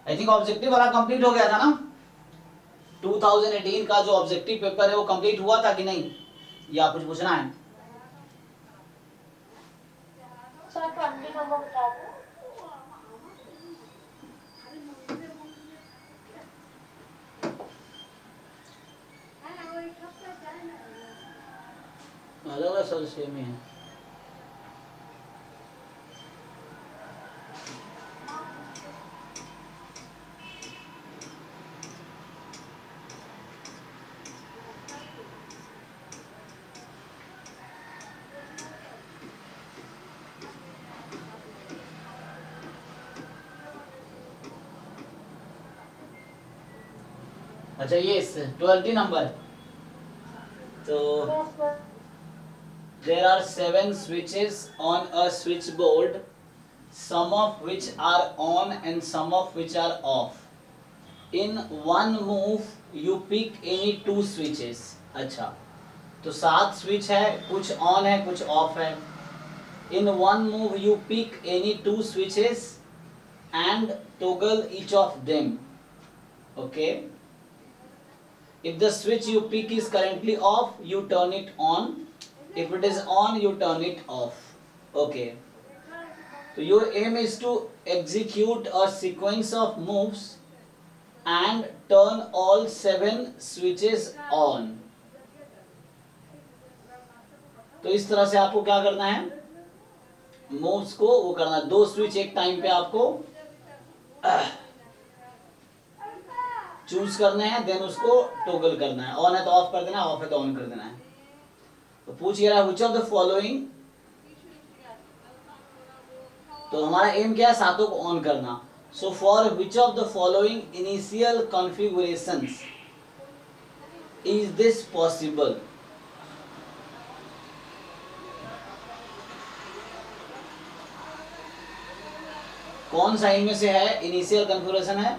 I think objective वाला complete हो गया था ना, 2018 का जो ऑब्जेक्टिव पेपर है वो कंप्लीट हुआ था कि नहीं, या कुछ पूछना है? सर 20 नंबर बता दो। अलग अलग सर सेम ही है। अच्छा ये 20 नंबर, तो yes sir. there are 7 switches on a switchboard, some of which are on and some of which are off. In one move you pick any 2 switches. अच्छा, तो 7 स्विच है, कुछ ऑन है कुछ ऑफ है. In one move you pick any 2 switches and toggle each of them. Okay. If the switch you pick is currently off, you turn it on. If it is on, you turn it off. Okay. So your aim is to execute a sequence of moves and turn all 7 switches on. तो इस तरह से आपको क्या करना है, moves को वो करना है, 2 स्विच एक टाइम पे आपको चूज करने हैं, देन उसको टोगल करना है, ऑन है तो ऑफ कर देना है, ऑफ है तो ऑन कर देना है. तो पूछ रहा है व्हिच ऑफ द फॉलोइंग, तो हमारा एम क्या है, सातों को ऑन करना. So for which of the following initial configurations is this possible. कौन सा इनमें से है इनिशियल कॉन्फ़िगरेशन है,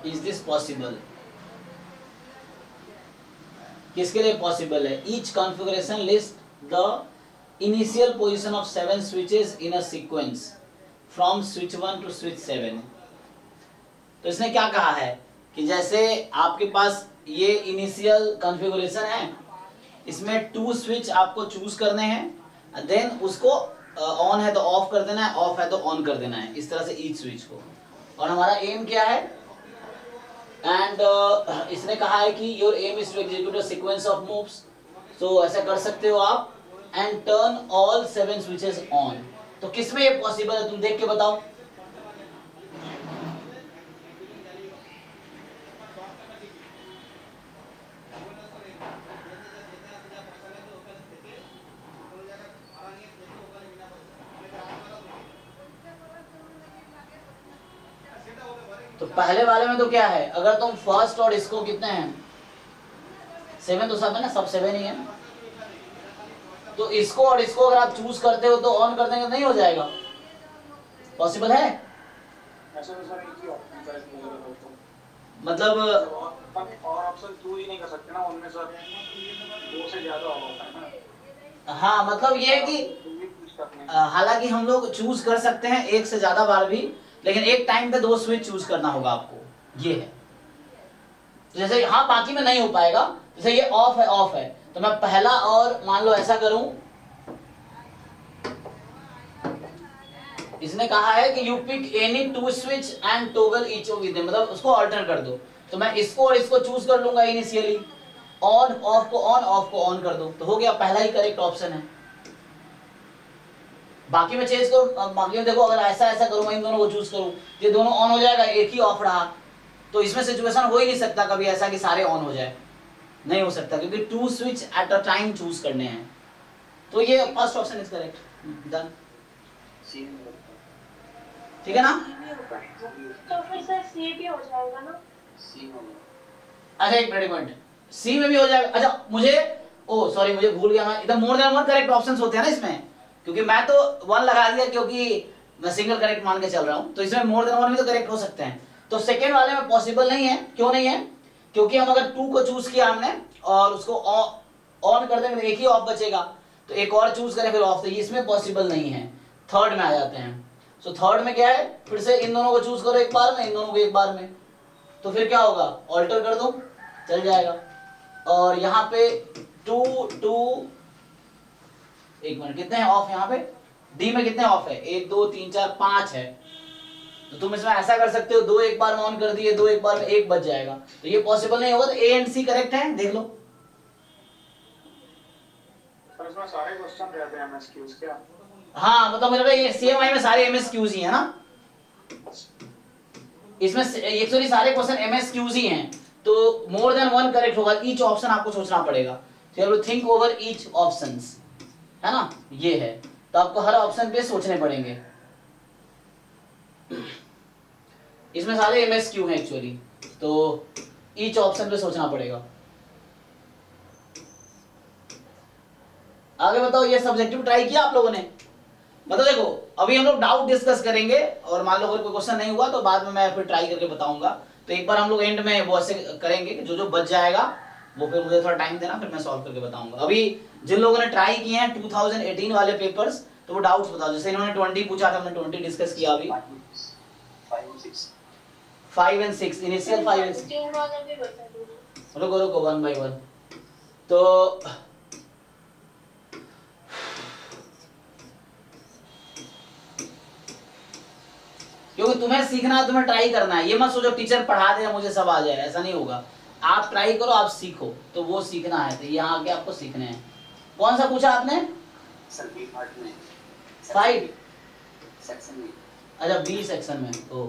इज दिस पॉसिबल, किसके लिए पॉसिबल है. Each configuration list the initial position of 7 switches in a sequence from switch 1 to switch 7. तो इसने क्या कहा है कि जैसे आपके पास ये इनिशियल कॉन्फ़िगरेशन है, इसमें 2 स्विच आपको चूज करने हैं, देन उसको ऑन है तो ऑफ कर देना है, ऑफ है तो ऑन कर देना है, इस तरह से ईच स्विच को. और हमारा एम क्या है, एंड इसने कहा है कि your aim is to execute a sequence of moves. So ऐसा कर सकते हो आप, and turn all 7 switches on. तो किसमें ये पॉसिबल है, तुम देख के बताओ. तो पहले वाले में तो क्या है, अगर तुम फर्स्ट और इसको कितने हैं 7, तो सब है ना, सब 7 ही है. तो इसको और इसको अगर आप चूज करते हो तो ऑन कर देंगे तो नहीं हो जाएगा, पॉसिबल है. मतलब और ऑप्शन चूज ही नहीं कर सकते ना उनमें सर, 2 से ज्यादा होता है ना. हाँ, मतलब ये है कि हालांकि हम लोग चूज कर सकते हैं एक से ज्यादा बार भी, लेकिन एक टाइम पे 2 स्विच चूज करना होगा आपको, ये है. तो जैसे हाँ बाकी में नहीं हो पाएगा, जैसे ये ऑफ है तो मैं पहला और मान लो ऐसा करूं, इसने कहा है कि you pick any 2 switch and toggle each of them, मतलब उसको अल्टर कर दो. तो मैं इसको और इसको चूज कर लूंगा इनिशियली, ऑन ऑफ को ऑन, ऑफ को ऑन कर दो, तो हो गया, पहला ही करेक्ट ऑप्शन है. बाकी में चेंज करो, बाकी में देखो, अगर ऐसा ऐसा करूं, मैं इन दोनों को चूज करूं, ये दोनों ऑन हो जाएगा, एक ही ऑफ रहा, तो इसमें सिचुएशन हो ही नहीं सकता कभी ऐसा कि सारे ऑन हो जाए, नहीं हो सकता, क्योंकि 2 switch at a time choose करने हैं. तो ये first option is correct. Done, ठीक है ना. तो फिर सर सी भी हो जाएगा ना. अच्छा एक मिनट, सी में भी हो जाएगा. अच्छा मुझे सॉरी मुझे भूल गया, मैं इधर मोर देन 1 करेक्ट ऑप्शंस होते हैं ना इसमें, क्योंकि मैं तो 1 लगा दिया क्योंकि मैं सिंगल करेक्ट मान के चल रहा हूं, तो इसमें मोर देन 1 भी तो करेक्ट हो सकते हैं. तो सेकंड वाले में पॉसिबल नहीं है. क्यों नहीं है, क्योंकि हम अगर 2 को चूज किया हमने और उसको ऑन कर देंगे तो एक ही ऑफ बचेगा, तो एक और चूज करें फिर ऑफ, तो इसमें पॉसिबल नहीं है. थर्ड में आ जाते हैं. सो थर्ड में क्या है, फिर से इन दोनों को चूज करो एक बार में, इन दोनों को एक बार में, तो फिर क्या होगा, ऑल्टर कर दो, चल जाएगा। और यहाँ पे 2 2, एक मिनट, कितने हैं ऑफ यहाँ पे, डी में कितने ऑफ है, 1 2 3 4 5 है। तो तुम इसमें ऐसा कर सकते हो, 2 एक बार में ऑन कर दिए, 2 एक बार में 1 बच जाएगा, तो ये पॉसिबल नहीं होगा। तो ए एंड सी करेक्ट है, देख लो। सर इसमें सारे क्वेश्चन रहते हैं एमएसक्यूज क्या? हाँ मतलब मेरे ये सीएमआई में सारे एमएसक्यूज ही है ना, इसमें एक्चुअली सारे क्वेश्चन एमएसक्यूज ही हैं, तो मोर देन वन करेक्ट होगा, ईच ऑप्शन आपको सोचना पड़ेगा, तो you have to think over each options, है ना, ये है, तो आपको हर ऑप्शन पे सोचने पड़ेंगे। इसमें सारे एमएसक्यू हैं एक्चुअली, तो ईच ऑप्शन पे सोचना पड़ेगा। आगे बताओ, ये सब्जेक्टिव ट्राई किया आप लोगों ने? मतलब देखो अभी हम लोग डाउट डिस्कस करेंगे, और मान लो अगर कोई क्वेश्चन नहीं हुआ तो बाद में मैं फिर ट्राई करके बताऊंगा। तो एक बार हम लोग एंड में वो ऐसे करेंगे कि जो जो बच जाएगा वो फिर मुझे थोड़ा टाइम देना, फिर मैं सॉल्व करके बताऊंगा। अभी जिन लोगों ने ट्राई किए हैं 2018 वाले पेपर्स, तो वो डाउट्स बताओ। जैसे इन्होंने 20 पूछा था, हमने 20 डिस्कस किया अभी। 5 and 6 इनिशियल 5 and 6 रुको रुको 1 by 1। तो क्योंकि तुम्हें सीखना है, तुम्हें ट्राई करना है, ये मत सोचो टीचर पढ़ा दे मुझे सब आ जाए, ऐसा नहीं होगा। आप ट्राई करो, आप सीखो, तो वो सीखना है, तो यहाँ आके आपको सीखने हैं। कौन सा पूछा आपने? 5 सेक्शन में। अच्छा बी सेक्शन में। ओ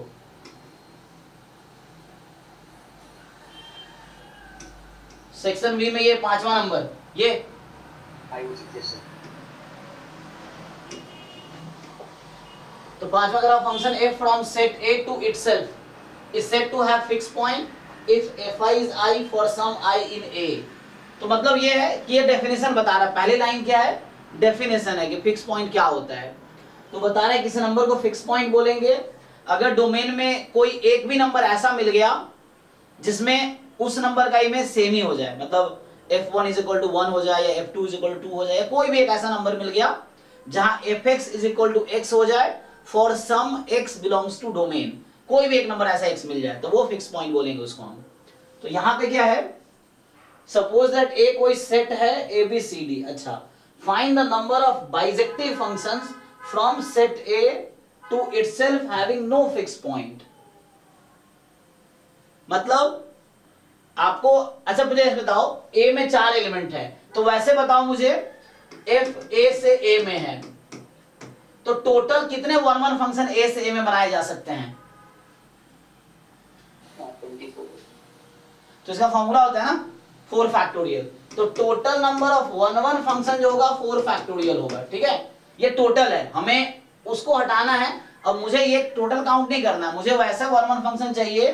सेक्शन बी में ये 5वां नंबर, ये 5 और 6 तो 5वां graph function f from set a to itself is said to have fixed point if fi is I for some I in a। तो मतलब ये है कि ये डेफिनेशन बता रहा है, पहली लाइन क्या है, डेफिनेशन है कि फिक्स पॉइंट क्या होता है। तो बता रहा है किसी नंबर को फिक्स पॉइंट बोलेंगे अगर डोमेन में कोई एक भी नंबर ऐसा मिल गया जिसमें उस नंबर का इमेज सेम ही हो जाए, मतलब f1 is equal to 1 हो जाए, या f2 is equal to 2 हो जाए, या कोई भी एक ऐसा नंबर मिल गया जहां fx is equal to x हो जाए for some x belongs to domain, कोई भी एक नंबर ऐसा x मिल जाए तो वो फिक्स पॉइंट बोलेंगे उसको हम। तो यहाँ पे क्या है, सपोज दैट a कोई सेट है a b c d। अच्छा, find the number of bijective functions from set a to itself having no fixed point। मतलब आपको, अच्छा मुझे बताओ a में 4 एलिमेंट है, तो वैसे बताओ मुझे f a से a में है, तो टोटल कितने 1 1 फंक्शन a से a में बनाए जा सकते हैं? 24। तो इसका फॉर्मूला होता है ना 4 फैक्टोरियल, तो टोटल नंबर ऑफ 1 1 फंक्शन जो होगा 4 फैक्टोरियल होगा, ठीक है। ये टोटल है, हमें उसको हटाना है। अब मुझे ये टोटल काउंट नहीं करना है, मुझे वैसा 1 1 फंक्शन चाहिए,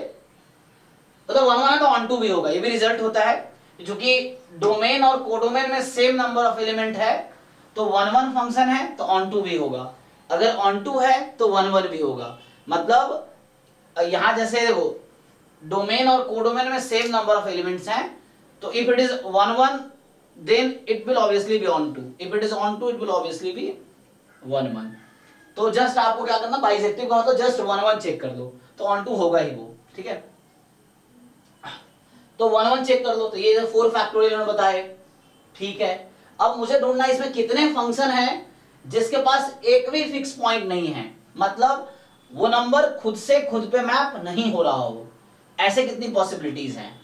तो 1 1 है तो ऑन टू भी होगा, ये भी रिजल्ट होता है, क्योंकि डोमेन और कोडोमेन में सेम नंबर ऑफ एलिमेंट है, तो 1 1 फंक्शन है तो ऑन टू भी होगा, अगर ऑन टू है तो 1 1 भी होगा। मतलब यहां जैसे देखो डोमेन और कोडोमेन में सेम नंबर ऑफ एलिमेंट्स हैं, तो if it is 1 1 then it will obviously be on to, if it is on to it will obviously be 1 1। तो जस्ट आपको क्या करना, बाइजेक्टिव का हो तो जस्ट 1 1 चेक कर दो, तो ऑन टू होगा ही वो, ठीक है। तो 1 1 चेक कर लो, तो ये 4 फैक्टोरियल उन्होंने बताए, ठीक है। अब मुझे ढूंढना है इसमें कितने फंक्शन हैं जिसके पास एक भी फिक्स पॉइंट नहीं है, मतलब वो नंबर खुद से खुद पे मैप नहीं हो रहा हो, ऐसे कितनी पॉसिबिलिटीज हैं?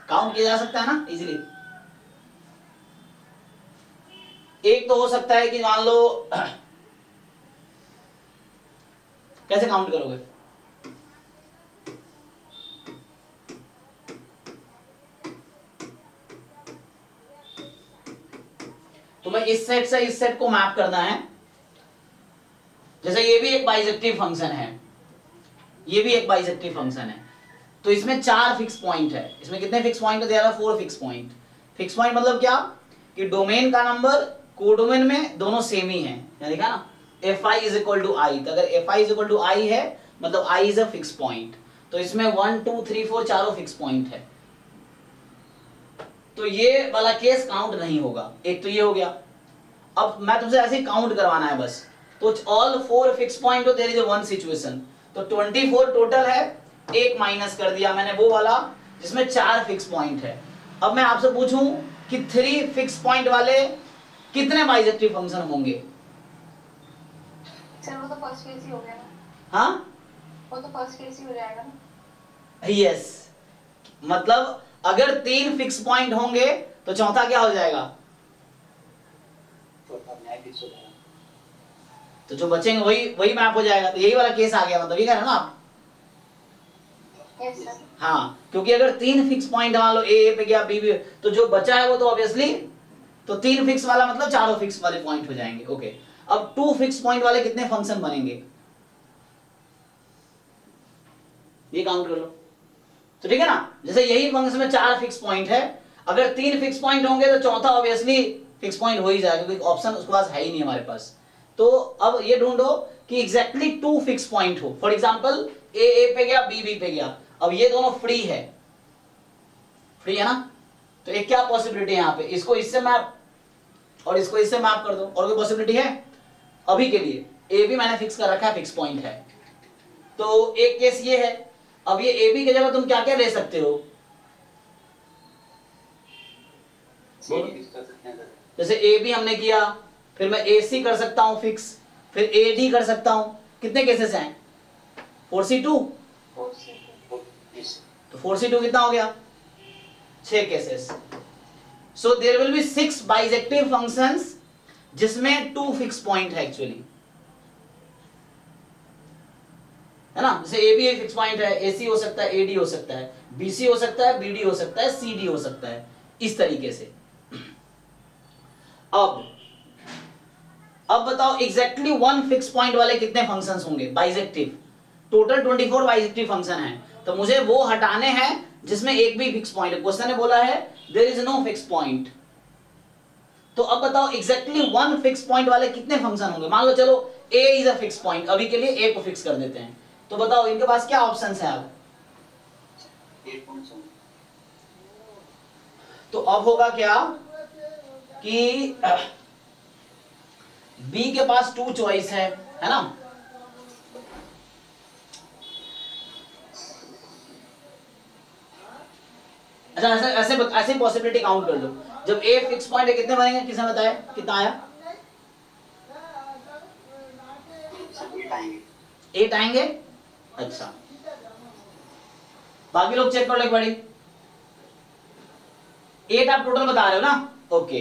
काउंट किया जा सकता है ना इजीली। एक तो हो सकता है कि मान लो कैसे काउंट करोगे, तुम्हें इस सेट से इस सेट को मैप करना है। जैसे ये भी एक बाइजेक्टिव फंक्शन है, ये भी एक बाइजेक्टिव फंक्शन है, तो इसमें 4 फिक्स पॉइंट है। इसमें कितने फिक्स पॉइंट है? 4 फिक्स पॉइंट। फिक्स पॉइंट मतलब क्या कि डोमेन का नंबर कोडोमेन में दोनों सेम ही है, देखा ना, fi is equal to i, तो अगर fi is equal to i है मतलब i is a fix point, तो इसमें 1 2 3 4 चारों फिक्स पॉइंट है। तो ये वाला केस काउंट नहीं होगा। एक तो ये हो गया। अब मैं तुमसे ऐसे ही काउंट करवाना है बस। तो ऑल 4 फिक्स पॉइंट हो, देयर इज वन सिचुएशन। तो 24 टोटल है, एक माइनस कर दिया मैंने वो वाला जिसमें 4 फिक्स पॉइंट है। अब मैं आपसे पूछूं कि 3 फिक्स पॉइंट वाले कितने बाइजेक्टिव फंक्शन होंगे? सर वो तो फर्स्ट केस ही हो गया ना, हाँ, वो तो फर्स्ट केस ही हो जाएगा ना। यस, मतलब अगर 3 फिक्स पॉइंट होंगे तो चौथा क्या हो जाएगा? चौथा न्याय फिक्स हो जाएगा। तो जो बचेंगे वही मैप हो जाएगा। तो यही वाला केस आ गया, मतलब ये कह रहे हो ना आप? Yes sir. हाँ, क्योंकि अगर 3 फिक्स पॉइंट मान लो ए पे गया, बी पे, तो जो बचा है वो तो ऑब्वियसली, तो 3 फिक्स वाला मतलब चारों फिक्स वाले पॉइंट हो जाएंगे। ओके, अब 2 फिक्स पॉइंट वाले कितने फंक्शन बनेंगे? ये काउंट कर लो। तो ठीक है ना, जैसे यही फंक्शन में 4 फिक्स पॉइंट है, अगर 3 फिक्स पॉइंट होंगे तो चौथा ऑब्वियसली फिक्स पॉइंट हो ही जाएगा, क्योंकि ऑप्शन उसके पास है ही नहीं हमारे पास। तो अब ये ढूंढो कि एग्जैक्टली 2 फिक्स पॉइंट हो। फॉर एग्जांपल ए पे गया, बी पे गया, अब ये दोनों फ्री है, फ्री है ना, तो एक क्या पॉसिबिलिटी है यहाँ पे, इसको इससे मैप और इसको इससे मैप कर दो। और कोई पॉसिबिलिटी है? अभी के लिए ए बी मैंने फिक्स कर रखा है, फिक्स पॉइंट है। तो एक केस ये है। अब ये ए बी की जगह तुम क्या क्या ले सकते हो? CD फिक्स कर सकते हैं सर। जैसे ए बी हमने किया, फिर मैं ए सी कर सकता हूं फिक्स, फिर ए डी कर सकता हूं। कितने केसेस हैं? 4C2, Yes. तो 4C2 कितना हो गया? 6 cases. So there will be 6 bijective functions जिसमें 2 फिक्स पॉइंट है एक्चुअली, है ना। जैसे ए बी फिक्स पॉइंट है, ए सी हो सकता है, ए डी हो सकता है, बी सी हो सकता है, बी डी हो सकता है, सी डी हो सकता है, इस तरीके से। अब बताओ एग्जैक्टली 1 फिक्स पॉइंट वाले कितने फंक्शंस होंगे बाइजेक्टिव? टोटल 24 बाइजेक्टिव फंक्शन है, तो मुझे वो हटाने हैं जिसमें एक भी फिक्स पॉइंट है। क्वेश्चन ने बोला है there is no fix point. तो अब बताओ एग्जैक्टली 1 फिक्स पॉइंट वाले कितने फंक्शन होंगे? मान लो चलो a is a fix point, अभी के लिए a को फिक्स कर देते हैं। तो बताओ इनके पास क्या ऑप्शंस हैं अब? 8 पॉइंट्स होंगे। तो अब होगा क्या कि b के पास 2 चॉइस है ना। अच्छा, ऐसे पॉसिबिलिटी काउंट कर लो। जब a फिक्स पॉइंट है कितने बनेंगे? किसने बताया कितना आया? सर 8 आएंगे। 8 आएंगे। अच्छा, बाकी लोग चेक कर लो एक बारी। 8 आप टोटल बता रहे हो ना? ओके,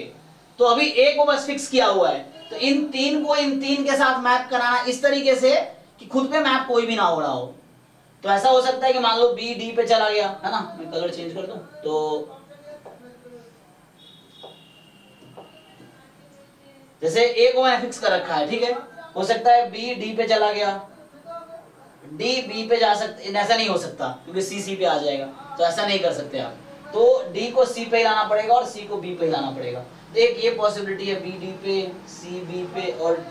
तो अभी a को बस फिक्स किया हुआ है, तो इन 3 को इन 3 के साथ मैप कराना इस तरीके से कि खुद पे मैप कोई भी ना हो रहा हो। तो ऐसा हो सकता है कि मान लो b d पे चला गया, है ना। मैं कलर चेंज कर दूं, तो जैसे a को मैंने फिक्स कर रखा है, ठीक है, हो सकता है b d पे चला गया, d b पे जा सकते, ऐसा नहीं हो सकता क्योंकि c c पे आ जाएगा, तो ऐसा नहीं कर सकते आप। तो d को c पे हिलाना पड़ेगा और c को b पे हिलाना पड़ेगा। तो एक ये पॉसिबिलिटी है, b d पे, c b पे और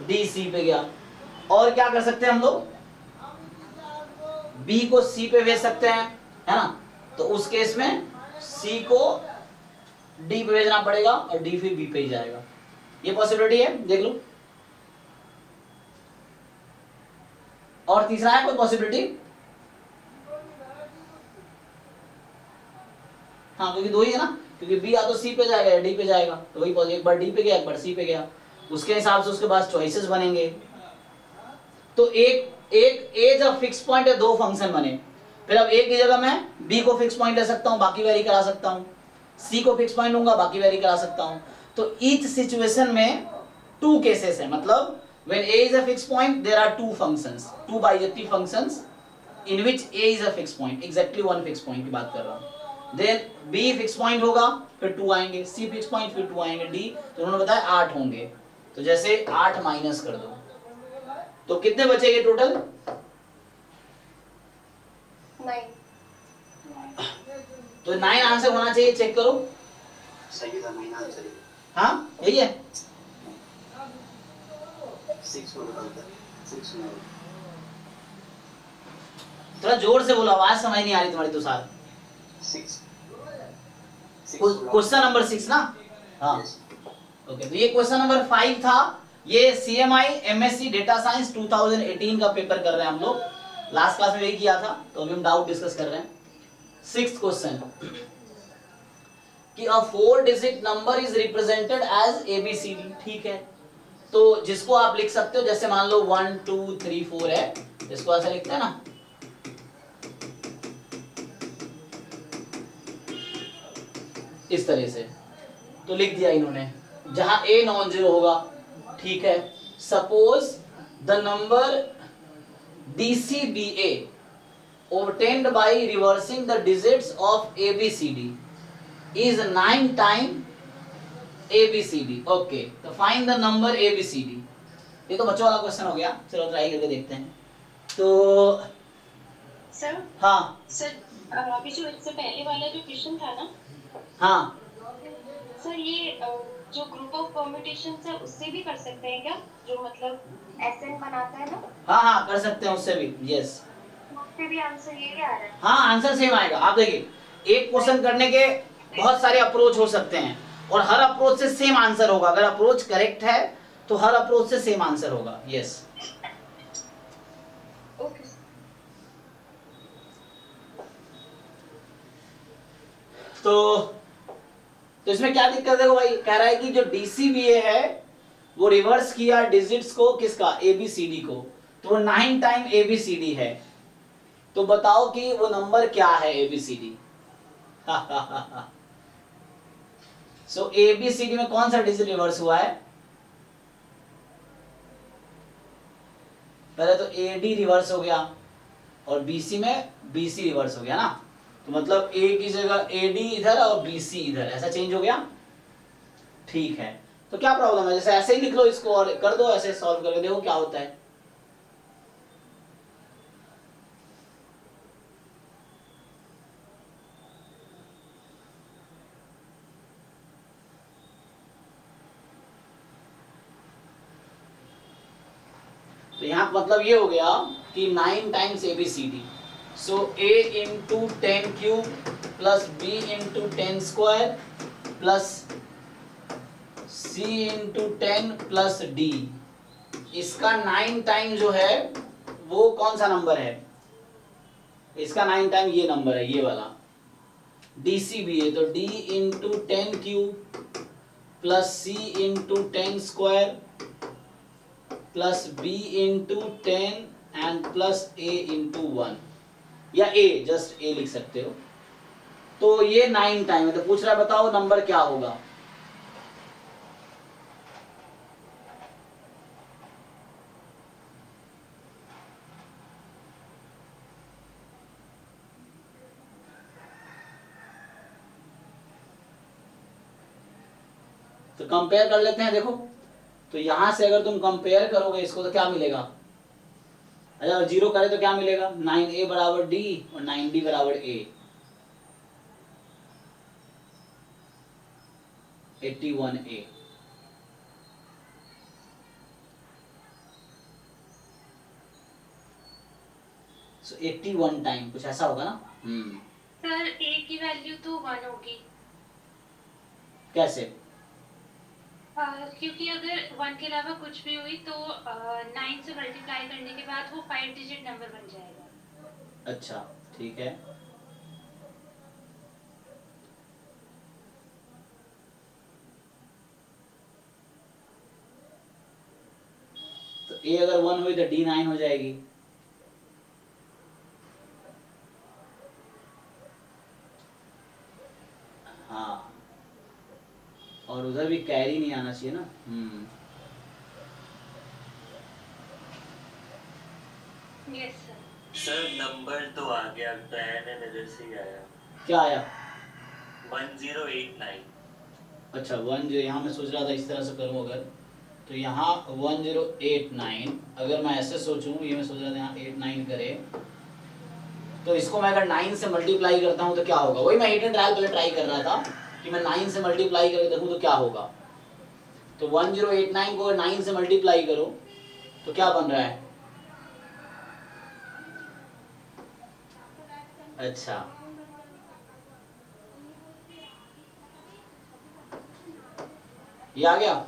d c पे गया। और क्या कर सकते हैं हम लोग? b को c पे भेज सकते हैं, है ना। तो उस केस में c को d पे भेजना पड़ेगा और d फिर b पे ही जाएगा। ये पॉसिबिलिटी है, देख लो। और तीसरा है कोई पॉसिबिलिटी? हाँ, क्योंकि 2 ही है ना, क्योंकि b या तो c पे जाएगा या d पे जाएगा, तो वही एक बार d पे गया एक बार c पे गया, उसके हिसाब से उसके पास चॉइसेस बनेंगे। तो एक a जब फिक्स पॉइंट है 2 फंक्शन बने, फिर अब a की जगह मैं b को फिक्स पॉइंट ले सकता हूँ, बाकी वेरी करा सकता हूँ, c को फिक्स पॉइंट लूंगा, बाकी वेरी करा सकता हूँ। तो ईच सिचुएशन में 2 केसेस है, मतलब when a is a fixed point there are 2 functions, 2 bijective functions in which a is a fixed point, exactly 1 fixed point की बात कर रहा हूँ। then b fixed point होगा, फिर 2 आएंगे, c fixed point फिर 2 आएंगे, d तो उन्होंने बताया 8 होंगे। तो जैसे 8 माइनस कर दो तो कितने बचेंगे टोटल? 9। तो 9 आंसर होना चाहिए, चेक करो। सही था, 9 आंसर है। हाँ, यही है। 6 को बताता है, 6 में थोड़ा जोर से बोलो, आवाज समझ नहीं आ रही तुम्हारी। तुषार 6 क्वेश्चन नंबर 6 ना? हाँ Yes. ओके, तो ये क्वेश्चन नंबर 5 था। ये CMI MSc डेटा साइंस 2018 का पेपर कर रहे हैं हम लोग। लास्ट क्लास में यही किया था, तो अभी हम डाउट डिस्कस कर रहे हैं। 6th क्वेश्चन कि a 4 digit number is represented as ABCD। ठीक है, तो जिसको आप लिख सकते हो, जैसे मान लो 1 2 3 4 है, इसको ऐसा लिखते हैं ना, इस तरह से। तो लिख दिया इन्होंने, जहां A नॉन जीरो होगा। ठीक है, suppose the number DCBA obtained by reversing the digits of ABCD is 9 times ABCD। Okay, तो फाइंड द नंबर ABCD। ये तो बच्चों वाला क्वेश्चन हो गया, चलो ट्राई करके देखते हैं। तो सर हाँ सर अभी जो इससे पहले वाला जो क्वेश्चन था ना हाँ सर, ये जो ग्रुप ऑफ परम्यूटेशन है उससे भी कर सकते हैं क्या? जो मतलब एसएन बनाता है ना, हाँ हाँ कर सकते हैं उससे भी, यस। उससे भी आंसर यही आ रहा है। हाँ आंसर सेम आएगा। आप देखिए, एक क्वेश्चन करने के बहुत सारे अप्रोच हो सकते हैं, और हर अप्रोच से सेम आंसर होगा। अगर अप्रोच करेक्ट है तो हर अप्रोच से सेम आंसर होगा, यस। ओके। तो इसमें क्या दिक्कत है? देखो भाई, कह रहा है कि जो DCBA है वो रिवर्स किया डिजिट्स को, किसका? ABCD को। तो वो 9 टाइम ABCD है। तो बताओ कि वो नंबर क्या है ABCD? सो ABCD में कौन सा डिजिट रिवर्स हुआ है? पहले तो AD रिवर्स हो गया, और BC में BC रिवर्स हो गया ना। तो मतलब A की जगह AD इधर और BC इधर, ऐसा चेंज हो गया। ठीक है, तो क्या प्रॉब्लम है? जैसे ऐसे ही लिख लो इसको और कर दो, ऐसे सॉल्व करके देखो क्या होता है। तो यहाँ मतलब ये हो गया कि 9 times ABCD। So A into 10 cube plus B into 10 square plus C into 10 plus D, इसका 9 टाइम जो है वो कौन सा नंबर है? इसका 9 टाइम ये नंबर है, ये वाला DCBA। तो D into 10 cube plus C into 10 square plus B into 10 and plus A into 1, या A, जस्ट A लिख सकते हो। तो ये 9 टाइम है। तो पूछ रहा है बताओ नंबर क्या होगा? तो कंपेयर कर लेते हैं। देखो, तो यहां से अगर तुम कंपेयर करोगे इसको तो क्या मिलेगा? अगर 0 करे तो क्या मिलेगा? 9A बराबर D और 9D बराबर A, 81A। सो 81 टाइम, कुछ ऐसा होगा ना। सर ए की वैल्यू तो 1 होगी, कैसे? क्योंकि अगर 1 के अलावा कुछ भी हुई तो 9 से मल्टीप्लाई करने के बाद वो 5 डिजिट नंबर बन जाएगा। अच्छा ठीक है, तो A अगर 1 हुई तो D 9 हो जाएगी। हाँ, और उधर भी कैरी नहीं आना चाहिए ना। Yes sir. सर नंबर तो आ गया, पैन है नजर से ही आया। क्या आया? 1089। अच्छा 1 जो यहाँ मैं सोच रहा था इस तरह से करूँ अगर, तो यहाँ 1089, अगर मैं ऐसे सोचूं, ये मैं सोच रहा था यहाँ 89 करे, तो इसको मैं अगर 9 से मल्टीप्लाई करता हूँ तो क्या होगा? वही मैं हिट एंड ट्रायल पहले ट्राई कर रहा था कि मैं 9 से मल्टीप्लाई करके देखूँ तो क्या होगा। तो 1089 को 9 से मल्टीप्लाई करो तो क्या बन रहा है? अच्छा ये आ गया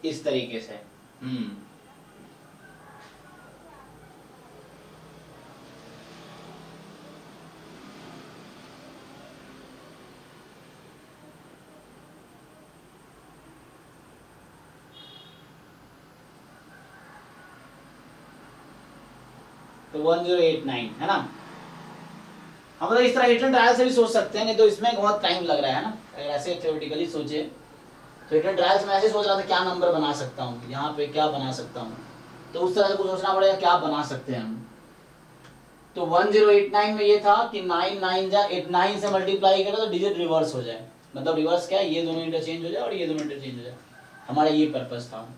इस तरीके से। तो 1089 है ना। हम मतलब इस तरह हिट एंड ट्रायल से भी सोच सकते हैं, नहीं तो इसमें बहुत टाइम लग रहा है ना। अगर ऐसे थ्योरेटिकली सोचे तो हिट एंड ट्रायल्स में ऐसे सोच रहा था क्या नंबर बना सकता हूँ, यहाँ पे क्या बना सकता हूँ, तो उस तरह से कुछ सोचना पड़ेगा क्या बना सकते हैं हम। तो 1089 में ये था कि 9 से मल्टीप्लाई करें तो डिजिट रिवर्स हो जाए। मतलब रिवर्स क्या है, ये दोनों इंटरचेंज हो जाए और ये दोनों इंटरचेंज हो जाए, हमारा ये पर्पस था।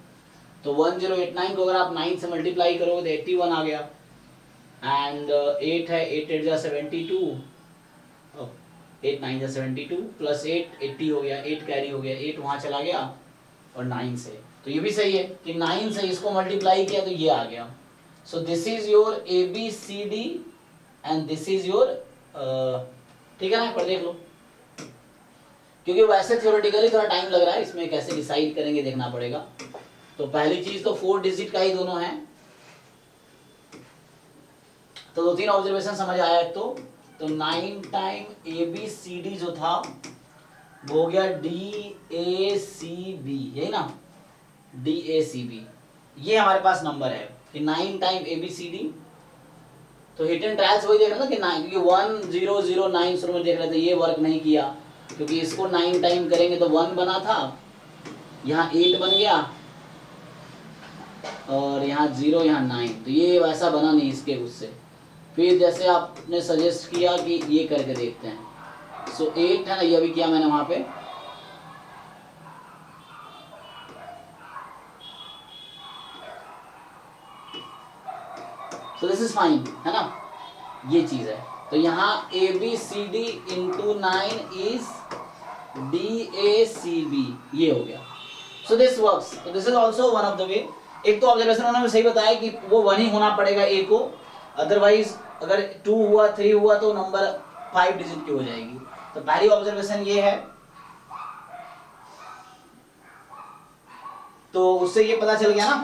तो 1089 को अगर आप 9 से मल्टीप्लाई करोगे तो 81 आ गया। एंड 8 है, 8 8 जा 72, 8 9 जा 72 प्लस 8 80 हो गया, 8 कैरी हो गया, 8 वहाँ चला गया और 9 से। तो ये भी सही है कि 9 से इसको मल्टीप्लाई किया तो ये आ गया। So this is your ABCD and this is your, ठीक है ना, पर देख लो, क्योंकि वैसे थ्योरेटिकली थोड़ा टाइम लग रहा है, इसमें कैसे डिसाइड करेंगे देखना पड़ेगा। तो पहली चीज तो 4 डिजिट का ही दोनों है। तो 2-3 ऑब्जर्वेशन समझ आया। तो 9 टाइम ABCD जो था वो हो गया DACB, यही ना, DACB। ये हमारे पास नंबर है कि 9 टाइम ABCD। तो हिट एंड ट्रायल्स वही देख रहे ना कि 9, क्योंकि 1009 शुरू में देख रहे थे, ये वर्क नहीं किया क्योंकि इसको 9 टाइम करेंगे तो 1 बना था, यहाँ 8 बन गया और यहाँ 0, यहाँ 9, तो ये वैसा बना नहीं इसके उससे। फिर जैसे आपने सजेस्ट किया कि ये करके देखते हैं। सो 8 है ना, ये अभी किया मैंने वहां पे। सो दिस इज फाइन है ना, ये चीज है। तो यहाँ ABCD इंटू 9 इज DACB, ये हो गया। So this works. तो this is also one of the way. एक तो ऑब्जर्वेशन उन्होंने सही बताया कि वो 1 ही होना पड़ेगा A को, अदरवाइज अगर 2 हुआ 3 हुआ तो नंबर 5 डिजिट की हो जाएगी। तो पहली ऑब्जर्वेशन ये है। तो उससे ये पता चल गया ना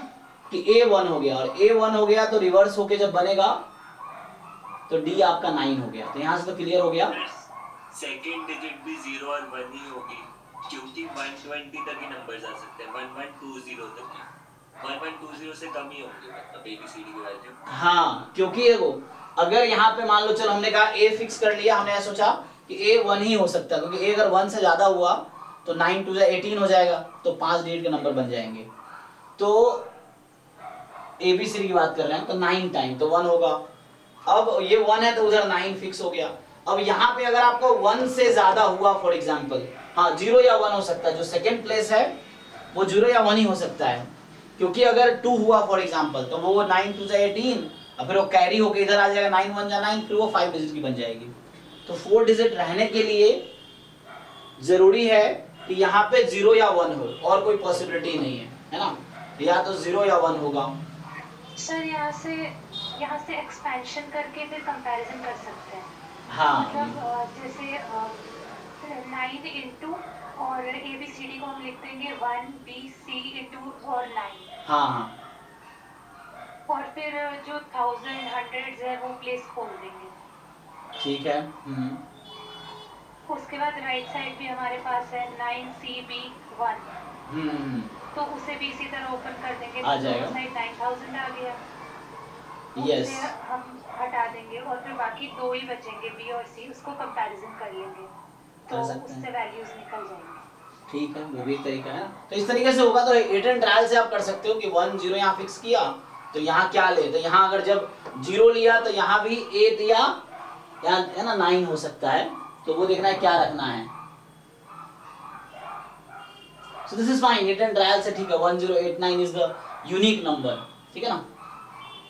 कि A 1 हो गया, और A 1 हो गया तो रिवर्स होके जब बनेगा तो D आपका 9 हो गया। तो यहां से तो क्लियर हो गया। सेकंड डिजिट भी 0 और 1 ही होगी, क्योंकि 120 तक ही नंबर्स आ सकते हैं, 1120 तक ही। 1120 से कम ही होंगे मतलब ABCD की वैल्यू। हाँ, क्योंकि देखो अगर यहाँ पे मान लो, चलो हमने कहा A फिक्स कर लिया, हमने ऐसा सोचा कि A 1 ही हो सकता है, क्योंकि A अगर 1 से ज्यादा हुआ तो 9 2 18 हो जाएगा, तो 5 डिजिट के नंबर बन जाएंगे। तो ABCD की बात कर रहे हैं तो 9 टाइम तो 1 होगा। अब ये 1 है तो उधर 9 फिक्स हो गया। अब यहाँ पे अगर आपको 1 से ज्यादा हुआ, फॉर एग्जांपल, हाँ 0 या 1 हो सकता है, जो सेकंड प्लेस है वो 0 या 1 ही हो सकता है, क्योंकि अगर 2 हुआ फॉर एग्जांपल तो वो 9 2 18 और फिर वो कैरी होके इधर आ जाएगा, 9 1 जा 9, फिर वो 5 डिजिट की बन जाएगी। तो 4 डिजिट रहने के लिए जरूरी है कि यहाँ पे 0 या 1 हो, और कोई पॉसिबिलिटी नहीं है ना, या तो 0 या 1 होगा। सर यहाँ से एक्सपेंशन करके फिर कंपैरिजन कर सकते हैं। हाँ, मतलब जैसे 9 इंटू और ABCD को हम लिख देंगे 1BC इंटू और 9। हाँ हाँ, और फिर जो 1000 100 है वो प्लेस खोल देंगे। ठीक है। उसके बाद राइट साइड भी हमारे पास है 9CB1, तो उसे भी इसी तरह ओपन कर देंगे, आ जाएगा। साइड 9000 आ गया। यस, उसे हम हटा देंगे और फिर बाकी 2 ही बचेंगे B और C, उसको कंपैरिजन कर लेंगे तो कर सकते हैं। उससे वैल्यूज निकल जाएंगी। ठीक है, वो भी एक तरीका है। तो इस तरीके से होगा। तो हिट एंड ट्रायल से आप कर सकते हो कि 1 0 यहाँ फिक्स किया तो यहाँ क्या ले, तो यहाँ अगर जब 0 लिया तो यहाँ भी 8 या है ना 9 हो सकता है, तो वो देखना है क्या रखना है। So this is fine, hit and trial से ठीक है। 1089 इज द यूनिक नंबर, ठीक है ना।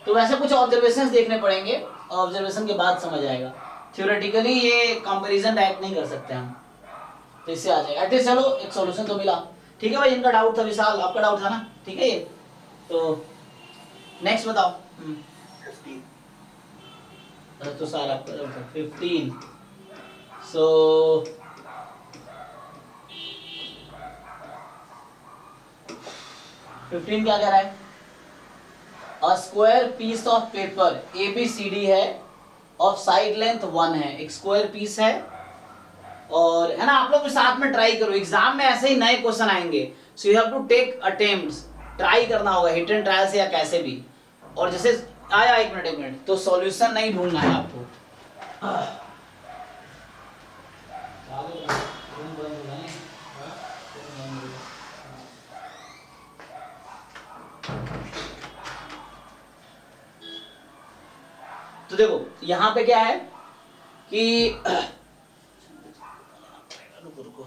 तो वैसे कुछ ऑब्जर्वेशंस देखने पड़ेंगे, ऑब्जर्वेशन के बाद समझ आएगा। थ्योरेटिकली ये कंपैरिजन डायरेक्ट नहीं कर सकते हम, तो इससे आ जाएगा एटलीस्ट। चलो एक सॉल्यूशन तो मिला। ठीक है भाई, इनका डाउट था, विशाल आपका डाउट था ना, ठीक है ये। तो नेक्स्ट बताओ। 15 तो सर आपका 15। सो 15 क्या कह रहा है? A square piece of paper ABCD है, ऑफ साइड लेंथ 1 है, एक स्क्वायर पीस है, और है ना, आप लोग भी साथ में ट्राई करो, एग्जाम में ऐसे ही नए क्वेश्चन आएंगे, so you have to take attempts, try करना होगा हिट एंड ट्रायल से या कैसे भी। और जैसे आया, एक मिनट, तो सॉल्यूशन नहीं ढूंढना है आपको। तो देखो यहां पे क्या है कि रुको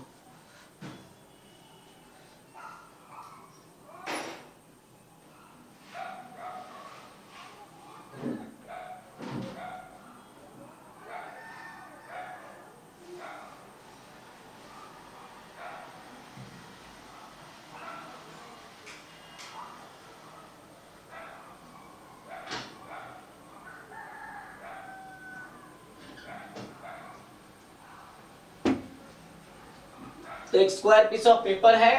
तो एक स्क्वायर पीस ऑफ पेपर है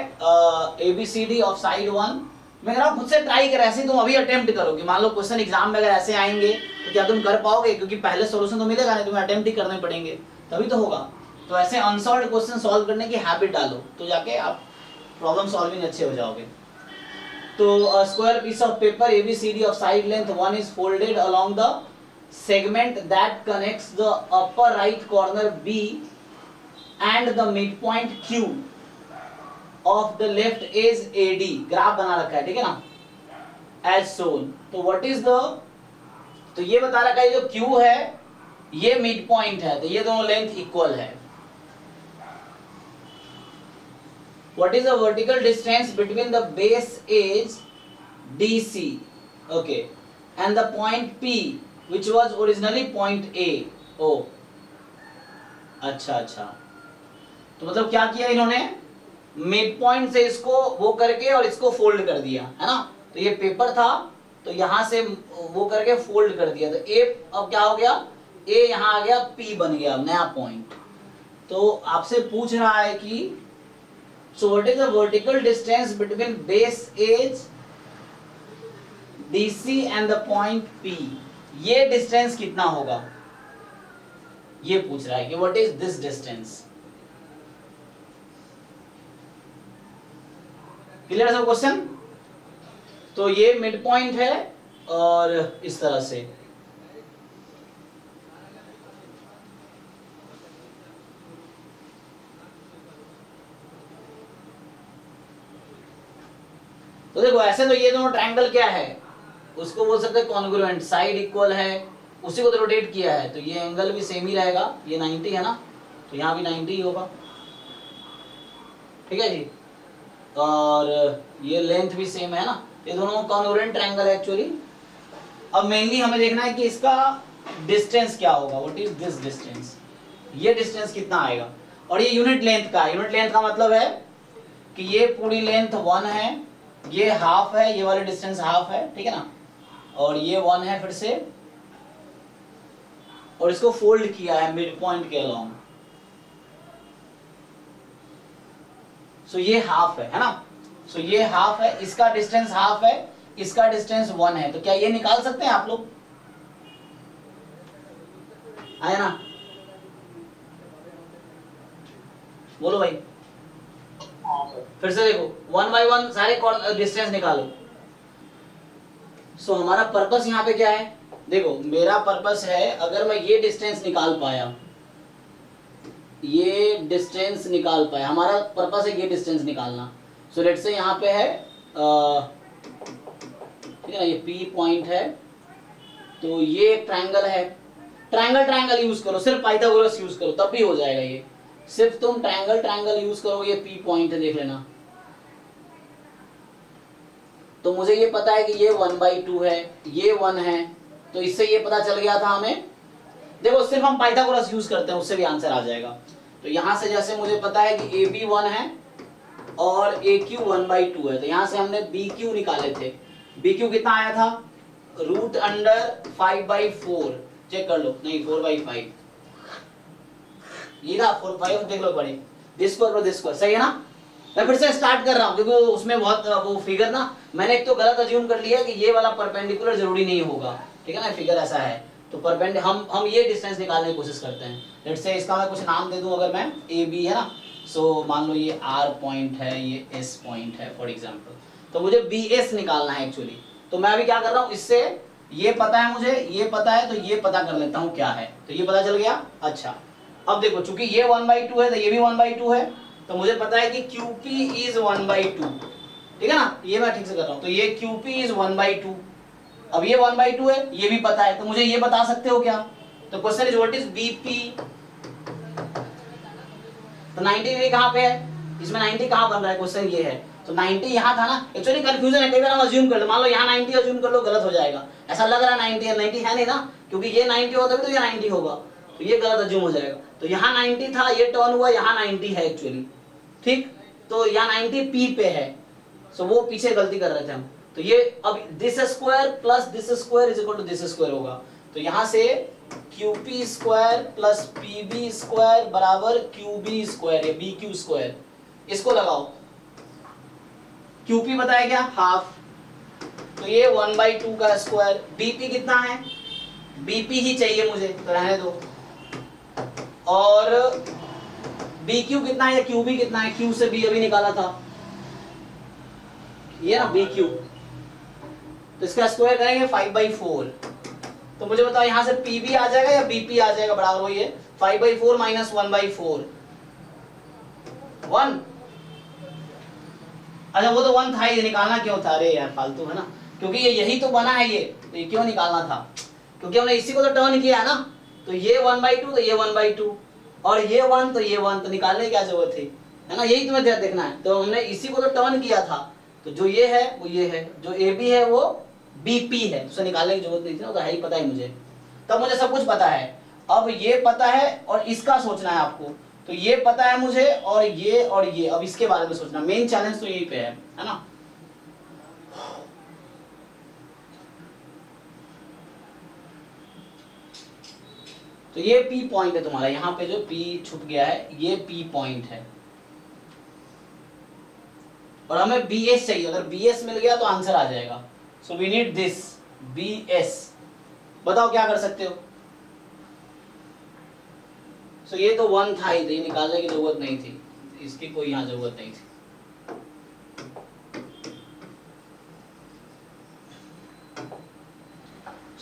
ABCD ऑफ साइड 1। मैं कह रहा हूँ खुद से ट्राई कर, ऐसे तुम अभी अटेम्प्ट करो कि मान लो क्वेश्चन एग्जाम में अगर ऐसे आएंगे तो क्या तुम कर पाओगे, क्योंकि पहले सॉल्यूशन तो मिलेगा नहीं, तुम्हें अटेम्प्ट ही करने पड़ेंगे तभी तो होगा। तो ऐसे अनसॉल्व्ड क्वेश्चन सॉल्व करने की हैबिट डालो, तो जाके आप प्रॉब्लम सॉल्विंग अच्छे हो जाओगे। तो square piece of paper ABCD of side length 1 is folded along the segment that connects the upper right corner B and the midpoint Q of the left edge AD, graph बना रखा है, ठीक है ना, as shown। तो what is the, तो ये बता रखा है जो Q है ये मिड पॉइंट है, तो ये दोनों लेंथ इक्वल है। What is the vertical distance between the base edge DC, okay, and the point P which was originally point A, O, अच्छा, तो मतलब क्या किया इन्होंने, मिड पॉइंट से इसको वो करके और इसको फोल्ड कर दिया, है ना। तो ये पेपर था, तो यहां से वो करके फोल्ड कर दिया, तो ए अब क्या हो गया, ए यहां आ गया, पी बन गया नया पॉइंट। तो आपसे पूछ रहा है कि so what is the vertical distance between base edge DC and the point P, ये डिस्टेंस कितना होगा, ये पूछ रहा है कि what is this distance. Clear है सब क्वेश्चन। तो ये मिड पॉइंट है और इस तरह से, तो देखो ऐसे तो ये दोनों ट्रायंगल क्या है, उसको बोल सकते हैं कॉन्ग्रुएंट, साइड इक्वल है, उसी को तो रोटेट किया है, तो ये एंगल भी सेम ही रहेगा, ये 90 है ना, तो यहाँ भी 90 ही होगा, ठीक है जी। और ये लेंथ भी सेम है ना, ये दोनों कॉन्ग्रुएंट ट्रायंगल है एक्चुअली। अब मेनली हमें देखना है कि इसका डिस्टेंस क्या होगा, व्हाट इज दिस डिस्टेंस, ये डिस्टेंस कितना आएगा, और ये यूनिट लेंथ का, यूनिट लेंथ का मतलब है कि ये पूरी लेंथ 1 है, ये हाफ है, ये वाली डिस्टेंस हाफ है, ठीक है ना, और ये 1 है फिर से, और इसको फोल्ड किया है मिड पॉइंट के अलोंग, सो ये हाफ है ना, सो ये हाफ है, इसका डिस्टेंस हाफ है, इसका डिस्टेंस 1 है, तो क्या ये निकाल सकते हैं आप लोग, आया ना, बोलो भाई। फिर से देखो 1 by 1 सारे डिस्टेंस निकालो। सो हमारा पर्पस यहाँ पे क्या है, देखो मेरा पर्पस है, अगर मैं ये डिस्टेंस निकाल पाया, ये डिस्टेंस निकाल पाया, हमारा पर्पस है ये डिस्टेंस निकालना। सो लेट्स से यहाँ पे है ठीक है ना, ये पी पॉइंट है, तो ये एक ट्रायंगल है, ट्रायंगल यूज करो, सिर्फ पाइथागोरस यूज करो तब भी हो जाएगा, ये सिर्फ तुम ट्रायंगल यूज करो, ये पी पॉइंट है, देख लेना। तो मुझे ये पता है कि ये 1/2 है, ये 1 है, तो इससे ये पता चल गया था हमें, देखो सिर्फ हम पाइथागोरस यूज करते हैं उससे भी आंसर आ जाएगा। तो यहां से जैसे मुझे पता है कि AB 1 है और AQ 1/2 है, तो यहां से हमने BQ निकाले थे, BQ कितना आया था, √5/4, चेक कर लो, नहीं 4/5, ये था 4/5, देख लो पड़े, दिस स्क्वायर और दिस स्क्वायर, सही है ना, मैं फिर से स्टार्ट कर रहा हूँ क्योंकि उसमें बहुत वो फिगर ना मैंने एक तो गलत अज्यूम कर लिया कि ये वाला परपेंडिकुलर जरूरी नहीं होगा, ठीक है ना, फिगर ऐसा है तो हम ये डिस्टेंस निकालने की कोशिश करते हैं। लेट्स से इसका मैं कुछ नाम दे दूं, अगर मैं ए बी है ना, सो मान लो ये आर पॉइंट है, ये एस पॉइंट है फॉर एग्जांपल, तो मुझे बी एस निकालना है एक्चुअली। तो मैं अभी क्या कर रहा हूँ, इससे ये पता है मुझे, ये पता है, तो ये पता कर लेता हूँ क्या है, तो ये पता चल गया। अच्छा अब देखो चूंकि ये 1/2 है तो ये भी 1/2 है, तो मुझे पता है कि QP इज 1/2, ठीक है ना, ये मैं ठीक से कर रहा हूँ, तो ये QP इज 1/2। अब ये 1/2 है, ये भी पता है, तो मुझे ये बता सकते हो क्या, तो question is what is BP। तो 90 डिग्री कहाँ पे है, इसमें 90 कहाँ बन रहा है, क्वेश्चन ये है। तो 90 यहाँ था ना, एक्चुअली कंफ्यूजन है, कई बार हम अज्यूम कर लो, मान लो यहाँ 90 अज्यूम कर लो, गलत हो जाएगा, ऐसा लग रहा है 90 है, 90 है नहीं ना, क्योंकि ये 90 होता है तो ये 90 होगा, तो ये गलत अज्यूम हो जाएगा। तो यहाँ 90 था, ये टर्न हुआ, यहाँ 90 है एक्चुअली, ठीक, तो यहाँ 90 P पे है, सो वो पीछे गलती कर रहे थे हम। तो ये अब this square plus this square is equal to this square होगा, तो यहाँ से QP square plus PB square बराबर QB स्क्वायर या BQ स्क्वायर, इसको लगाओ। QP बताया क्या, हाफ, तो ये 1/2 का स्क्वायर। BP कितना है, BP ही चाहिए मुझे, तो रहने दो। और BQ कितना है या QB कितना है, Q से B अभी निकाला था, ये ना BQ, तो इसका स्क्वायर करेंगे 5/4। तो मुझे बताओ यहाँ से PB आ जाएगा या BP आ जाएगा, बराबर वही है 5/4 माइनस 1/4, 1। अच्छा वो तो 1 था, ये निकालना क्यों था, अरे यार फालतू है ना, क्योंकि ये यही तो बना है, ये तो ये क्यों निकालना था, क्योंकि हमने इसी को तो टर्न किया है ना, तो ये 1/2 तो ये 1/2 और ये 1 तो ये 1, तो निकालने की क्या जरूरत थी, है ना, यही तुम्हें देखना है। तो हमने इसी को तो टर्न किया था, तो जो ये है वो ये है, जो AB है वो BP है, उसे निकालने की जरूरत नहीं थी ना, तो है ही पता ही मुझे, तब मुझे सब कुछ पता है। अब ये पता है और इसका सोचना है आपको, तो ये पता है मुझे और ये, अब इसके बारे में सोचना, मेन चैलेंज तो यही पे है ना। तो ये P पॉइंट है तुम्हारा, यहाँ पे जो P छुप गया है ये P पॉइंट है, और हमें BS चाहिए, अगर BS मिल गया तो आंसर आ जाएगा। So we need this BS, बताओ क्या कर सकते हो। सो ये तो 1 था ही, तो ये निकालने की जरूरत नहीं थी, इसकी कोई यहाँ जरूरत नहीं थी।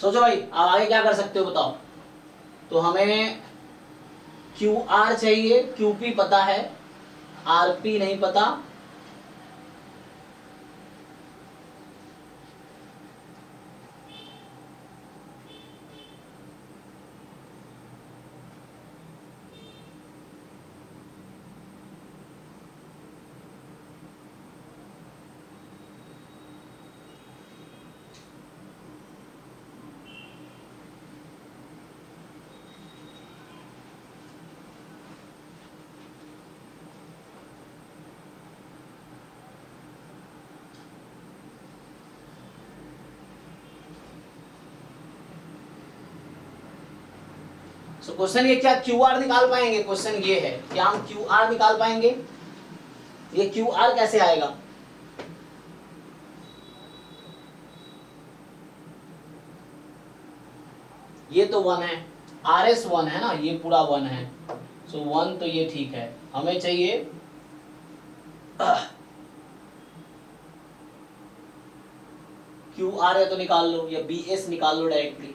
सोचो भाई आप आगे क्या कर सकते हो बताओ। तो हमें QR चाहिए, QP पता है, RP नहीं पता, तो क्वेश्चन ये क्या QR निकाल पाएंगे, क्वेश्चन ये है क्या हम QR निकाल पाएंगे, ये QR कैसे आएगा, ये तो 1 है, RS 1 है ना, ये पूरा 1 है, सो 1 तो ये ठीक है, हमें चाहिए QR है तो निकाल लो, या BS निकाल लो डायरेक्टली।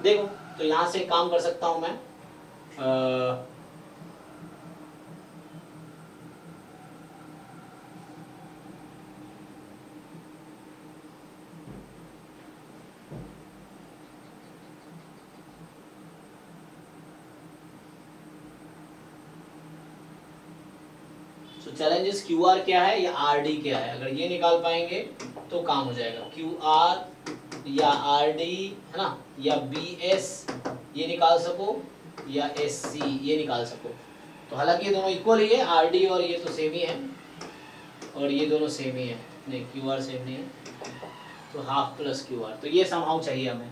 देखो तो यहां से काम कर सकता हूं मैं, चैलेंजेस QR क्या है या RD क्या है, अगर ये निकाल पाएंगे तो काम हो जाएगा। QR या RD है ना, या BS ये निकाल सको, या SC ये निकाल सको, तो हालांकि ये दोनों इक्वल ही है, RD और ये तो सेम ही है। और ये दोनों सेम ही है, नहीं क्यू आर सेम नहीं है, तो हाफ प्लस क्यू आर, तो ये समहाउ चाहिए हमें।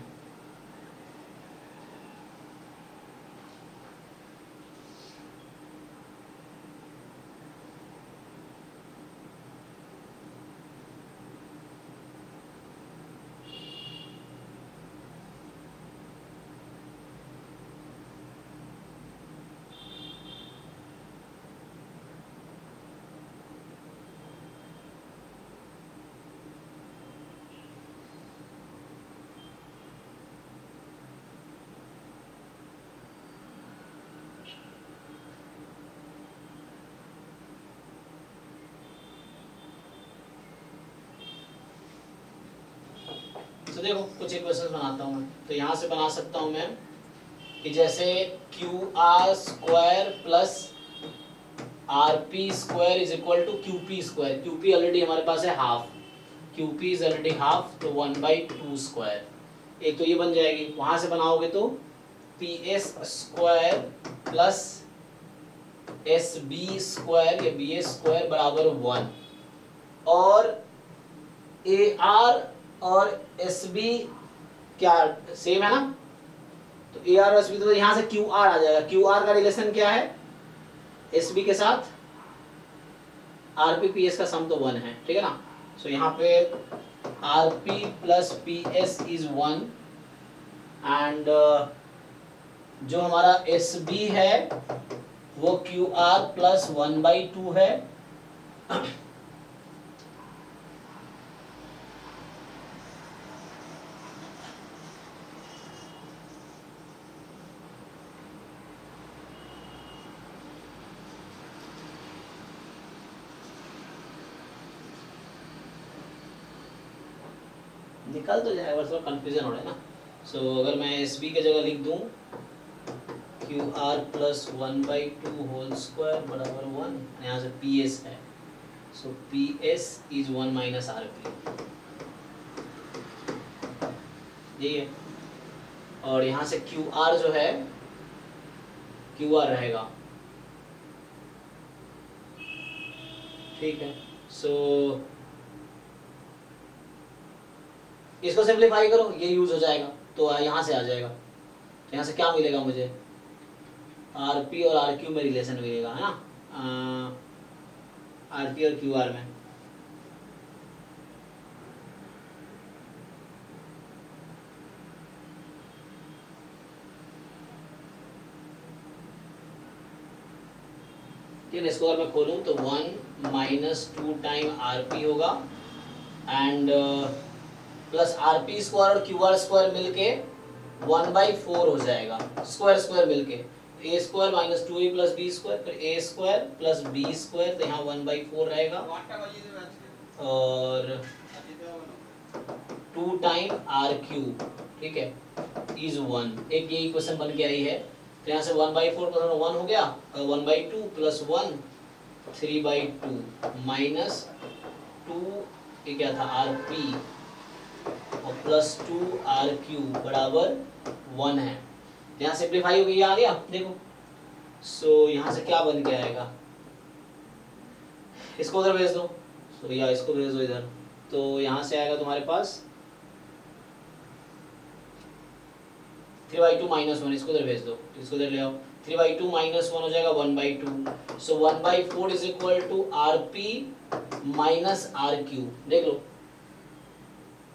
तो देखो कुछ इक्वेशंस बनाता हूँ मैं, तो यहाँ से बना सकता हूँ मैं कि जैसे Q R square plus R P square is equal to Q P square, Q P already हमारे पास है half, Q P is already half, तो 1/2 स्क्वायर, एक तो ये बन जाएगी। वहां से बनाओगे तो P S square plus S B square या बी एस स्क्वायर बराबर 1, और ए आर और एस बी क्या सेम है ना, तो ए आर और एस बी, तो यहाँ से क्यू आर आ जाएगा। क्यू आर का रिलेशन क्या है एस बी के साथ, आर पी पी एस का सम तो 1 है, ठीक है ना। सो यहाँ पे R P plus P S is 1 and जो हमारा एस बी है वो क्यू आर प्लस 1/2 है। निकल तो जाएगा, बस थोड़ा कंफ्यूजन हो रहा है ना। सो अगर मैं एस बी की जगह लिख दूं Q R plus 1/2 whole square बराबर 1, यहाँ से पी एस है, so P S is 1 minus R P, यही है। और यहाँ से क्यू आर जो है क्यू आर रहेगा, ठीक है। सो इसको सिंप्लीफाई करो, ये यूज हो जाएगा, तो यहाँ से आ जाएगा, तो यहाँ से क्या मिलेगा मुझे, आर पी और आर क्यू में रिलेशन मिलेगा, है ना, आर पी और क्यू आर में। ठीक है, इसको अगर मैं खोलूँ तो 1 - 2 टाइम आर पी होगा and plus R P square और क्यू आर स्क्वायर मिलके 1/4 हो जाएगा, स्क्वायर स्क्वायर मिलके A square minus 2a plus B square, फिर A square plus B square, तो यहाँ 1/4 रहेगा, और 2 टाइम आर क्यूब, ठीक है, इज 1। एक ये इक्वेशन बन के आई है, तो यहाँ से 1/4 प्लस 1 हो गया, 1/2 प्लस 1 3/2 माइनस 2, ये क्या था आर पी, और प्लस 2 आर क्यूब बराबर 1 है। यहाँ सिंप्लीफाई हो गई, आ गया देखो। सो यहाँ से क्या बन के आएगा, इसको उधर भेज दो, सो या इसको भेज दो इधर, तो यहाँ से आएगा तुम्हारे पास 3/2 माइनस 1, इसको उधर भेज दो, इसको उधर ले आओ, 3/2 माइनस 1 हो जाएगा 1/2, so 1/4 is equal to R P minus R cube, देख लो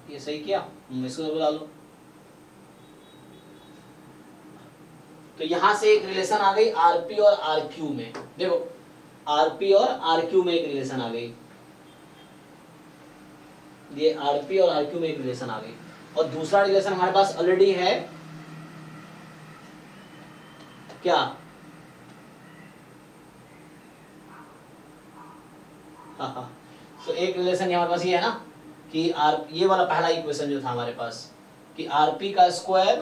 ये सही किया, इसको बुला लो। तो यहां से एक रिलेशन आ गई आरपी और आरक्यू में, देखो आरपी और आरक्यू में एक रिलेशन आ गई, ये आरपी और आरक्यू में एक रिलेशन आ गई। और दूसरा रिलेशन हमारे पास ऑलरेडी है क्या, हाँ, तो एक रिलेशन हमारे पास ये है ना कि आर, ये वाला पहला इक्वेशन जो था हमारे पास कि आरपी का square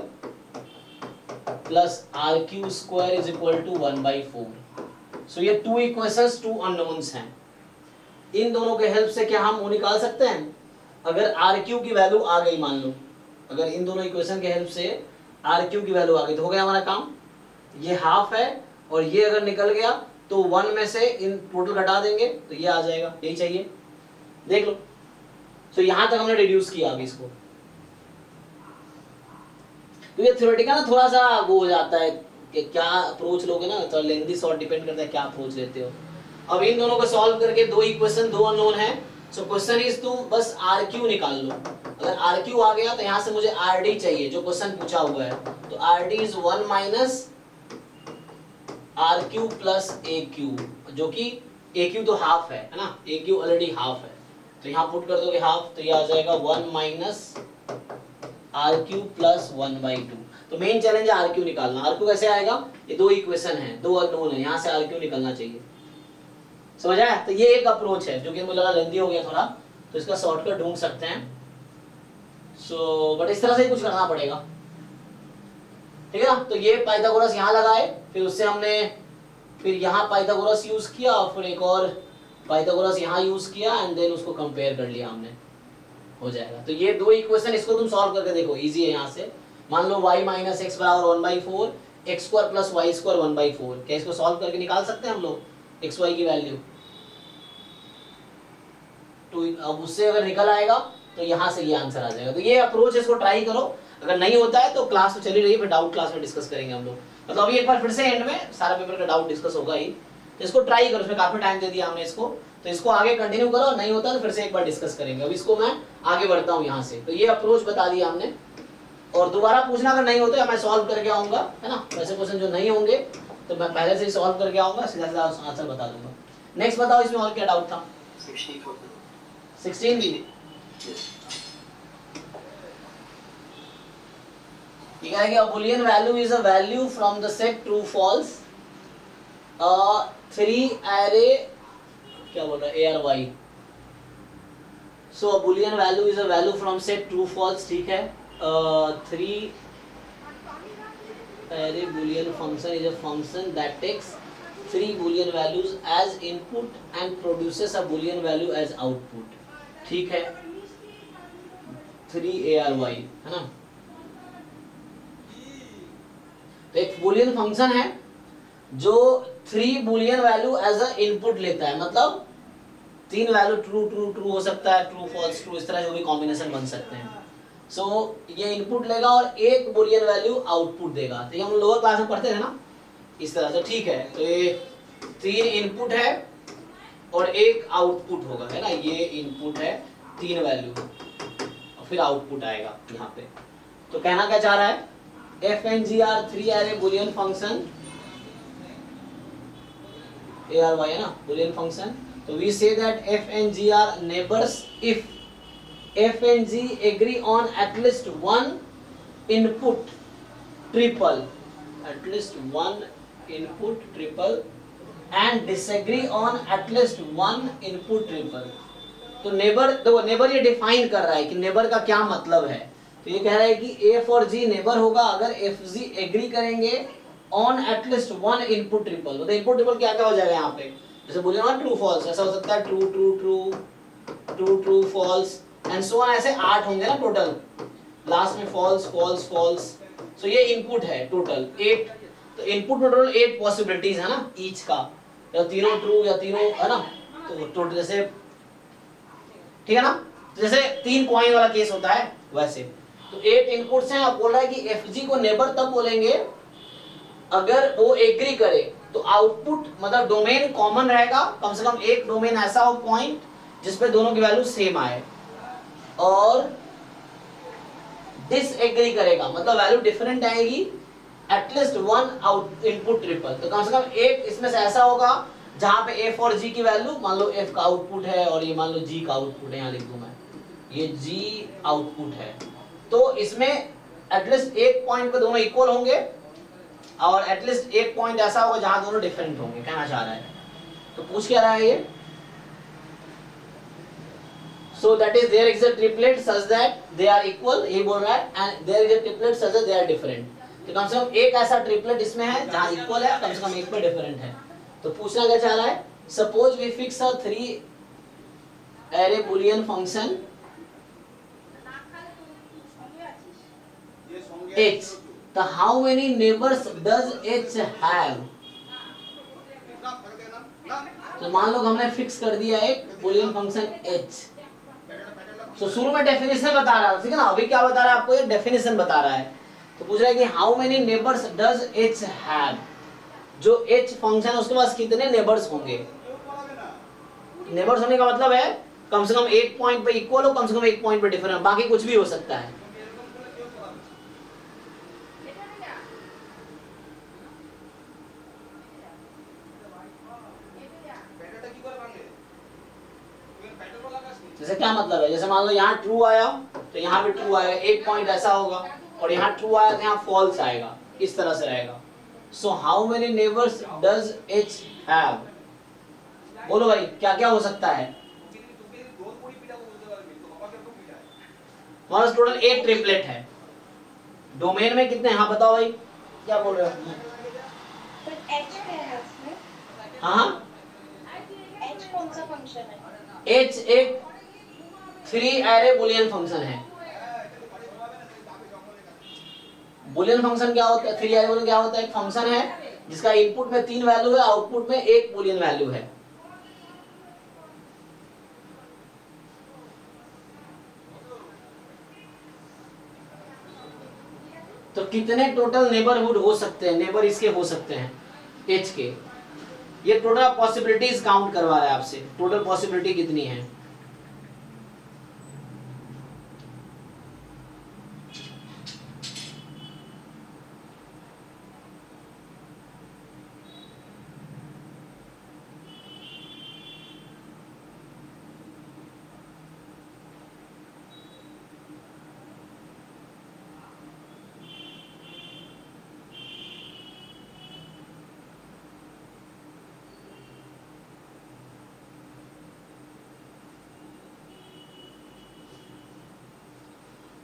plus R Q square is equal to 1/4। So ये 2 इक्वेशंस 2 अननोन्स हैं, इन दोनों के हेल्प से क्या हम वो निकाल सकते हैं, अगर आर क्यू की वैल्यू आ गई, मान लो अगर इन दोनों इक्वेशन के हेल्प से आर क्यू की वैल्यू आ गई तो हो गया हमारा काम, ये हाफ है और ये अगर निकल गया तो 1 में से इन टोटल घटा देंगे तो ये आ जाएगा, यही चाहिए, देख लो। तो यहां तक हमने रिड्यूस किया अभी इसको। तो ये थ्योरेटिकल ना थोड़ा सा वो हो जाता है कि क्या अप्रोच लोगे ना, तो लेंथी सॉर्ट डिपेंड करता है क्या अप्रोच लेते हो। अब इन दोनों को सॉल्व करके दो इक्वेशन, दो अननोन है, सो क्वेश्चन इज तुम बस आर क्यू निकाल लो। अगर आर क्यू आ गया तो यहाँ से मुझे आर डी चाहिए जो क्वेश्चन पूछा हुआ है, तो R D is 1 minus R Q plus A Q, जो कि ए क्यू तो हाफ है ना, ए क्यू ऑलरेडी हाफ है, तो यहाँ पुट कर दोगे हाफ, तो ये आ जाएगा 1 माइनस आर क्यू प्लस 1/2। तो मेन चैलेंज है आर क्यू निकालना। आर क्यू कैसे आएगा, ये दो इक्वेशन है, दो अननोन है, यहाँ से आर क्यू निकलना चाहिए, समझ आया। तो ये एक अप्रोच है जो कि मुझे लगा लेंदी हो गया थोड़ा, तो इसका शॉर्टकट ढूंढ सकते हैं। सो बट इस तरह से ही कुछ करना पड़ेगा, ठीक है ना। तो ये पाइथागोरस यहाँ लगाए, फिर उससे हमने फिर यहाँ पाइथागोरस यूज किया, और फिर एक और पाइथागोरस यहाँ यूज किया, एंड देन उसको कंपेयर कर लिया हमने, हो जाएगा। तो ये दो इक्वेशन, इसको तुम सॉल्व करके देखो, इजी है। यहाँ से मान लो y माइनस एक्स बराबर 1/4, X square plus Y square 1/4, क्या इसको सॉल्व करके निकाल सकते हैं हम लोग एक्स वाई की वैल्यू। तो अब उससे अगर निकल आएगा तो यहाँ से ये आंसर आ जाएगा। तो ये अप्रोच, इसको ट्राई करो, अगर नहीं होता है तो क्लास तो चली रही है, फिर डाउट क्लास में डिस्कस करेंगे हम लोग। मतलब अभी एक बार फिर से एंड में सारा पेपर का डाउट डिस्कस होगा ही, तो इसको ट्राई करो, इसमें काफी टाइम दे दिया हमने इसको, तो इसको आगे कंटिन्यू करो, नहीं होता तो फिर से एक बार डिस्कस करेंगे। अब इसको मैं आगे बढ़ता हूँ यहाँ से। तो ये अप्रोच बता दिया हमने, और दोबारा पूछना अगर नहीं होता है मैं सॉल्व करके आऊंगा, है ना। वैसे क्वेश्चन जो नहीं होंगे तो मैं पहले से ही सॉल्व करके आऊंगा, सीधा सीधा आंसर बता दूंगा। नेक्स्ट बताओ, इसमें और क्या डाउट था। 16 भी ठीक है कि a boolean value is a value from the set true false, 3 array क्या बोल रहा है ARY, so a boolean value is a value from set true false, ठीक है। 3 array boolean function is a function that takes 3 boolean values as input and produces a boolean value as output, ठीक है। 3 ARY है ना। तो एक Boolean function है जो 3 boolean value as a input लेता है, मतलब 3 वैल्यू ट्रू ट्रू ट्रू हो सकता है, ट्रू फॉल्स ट्रू, इस तरह जो भी कॉम्बिनेशन बन सकते हैं। सो ये इनपुट लेगा और एक बूलियन वैल्यू आउटपुट देगा। तो ये हम लोअर क्लास में पढ़ते थे ना इस तरह से, ठीक है। तो ये 3 इनपुट है और एक आउटपुट होगा, है ना। ये इनपुट है 3 वैल्यू और फिर आउटपुट आएगा यहाँ पे। तो कहना क्या चाह रहा है, FNGR 3 array boolean function ARY है ना, boolean function। तो we say that FNGR neighbors if FNG agree on at least one input triple, at least one input triple and disagree on at least one input triple। तो neighbour, तो neighbour ये define कर रहा है कि neighbour का क्या मतलब है। तो ये कह रहा है कि एफ और जी नेबर होगा अगर एफ जी एग्री करेंगे on at least one input triple. तो इनपुट ट्रिपल क्या क्या हो जाएगा यहाँ पे, जैसे बोले ना ट्रू फॉल्स, ऐसा हो सकता है true true true true true false and so on, ऐसे 8 होंगे ना टोटल, लास्ट में फॉल्स फॉल्स फॉल्स। सो ये इनपुट है टोटल 8। तो इनपुट टोटल 8 पॉसिबिलिटीज है ना ईच का, या तीनों ट्रू या तीनों, है ना। तो टोटल जैसे, ठीक है ना, जैसे 3 कॉइन वाला केस होता है वैसे। तो 8 इनपुट्स हैं। अब बोल रहा है कि एफजी को नेबर तब बोलेंगे अगर वो एग्री करे, तो आउटपुट मतलब डोमेन कॉमन रहेगा, कम से कम एक डोमेन ऐसा हो पॉइंट जिसपे दोनों की वैल्यू सेम आए, और डिसएग्री करेगा मतलब वैल्यू डिफरेंट आएगी, at least one out input triple. तो कम से कम एक इसमें से ऐसा होगा जहां पे एफ और जी की वैल्यू, मान लो एफ का आउटपुट है और ये मान लो जी का आउटपुट है, यहाँ लिख दूं मैं, ये जी आउटपुट है। तो इसमें एटलीस्ट एक पॉइंट पे दोनों इक्वल होंगे और एटलीस्ट एक पॉइंट ऐसा होगा जहां दोनों डिफरेंट होंगे, कहना चाह रहा है। तो पूछ क्या रहा है ये, so that is there is a triplet such that they are equal, ये बोल रहा है, and there is a triplet such that they are different. तो कम से कम एक ऐसा ट्रिपलेट इसमें है जहां इक्वल है, कम से कम एक पे डिफरेंट है। तो पूछना क्या चाह रहा है, suppose we fix a 3 array boolean function H, the how many neighbors does H have? तो मान लो हमने फिक्स कर दिया एक बूलियन फंक्शन h। तो शुरू में डेफिनेशन बता रहा है, ठीक है ना, अभी क्या बता रहा है आपको, ये डेफिनेशन बता रहा है। तो पूछ रहा है कि how many neighbours does h have, जो h फंक्शन है उसके पास कितने नेबर्स होंगे। नेबर्स होने का मतलब है कम से कम एक पॉइंट पे इक्वल हो, कम से कम एक पॉइंट पे डिफरेंट, बाकी कुछ भी हो सकता है। जैसे क्या मतलब है, जैसे मान लो यहाँ ट्रू आया तो यहाँ भी ट्रू आएगा, एक पॉइंट ऐसा होगा, और यहाँ ट्रू आया तो यहाँ फॉल्स आएगा, इस तरह से रहेगा। So how many neighbours does h have, बोलो भाई क्या क्या हो सकता है। हमारा टोटल 8 ट्रिपलेट है, डोमेन में कितने, हाँ बताओ भाई क्या बोल रहे हो। पर h क्या है इसमें? हाँ h कौन सा फंक्शन है? h एक फ्री एरे बुलियन फंक्शन है। बुलियन फंक्शन क्या होता है, फ्री एरे बुलियन क्या होता है, एक फंक्शन है जिसका इनपुट में 3 वैल्यू है, आउटपुट में एक बुलियन वैल्यू है। तो कितने टोटल नेबरहुड हो सकते हैं, नेबर इसके हो सकते हैं h के, ये टोटल पॉसिबिलिटीज काउंट करवा रहा है आपसे, टोटल पॉसिबिलिटी कितनी है।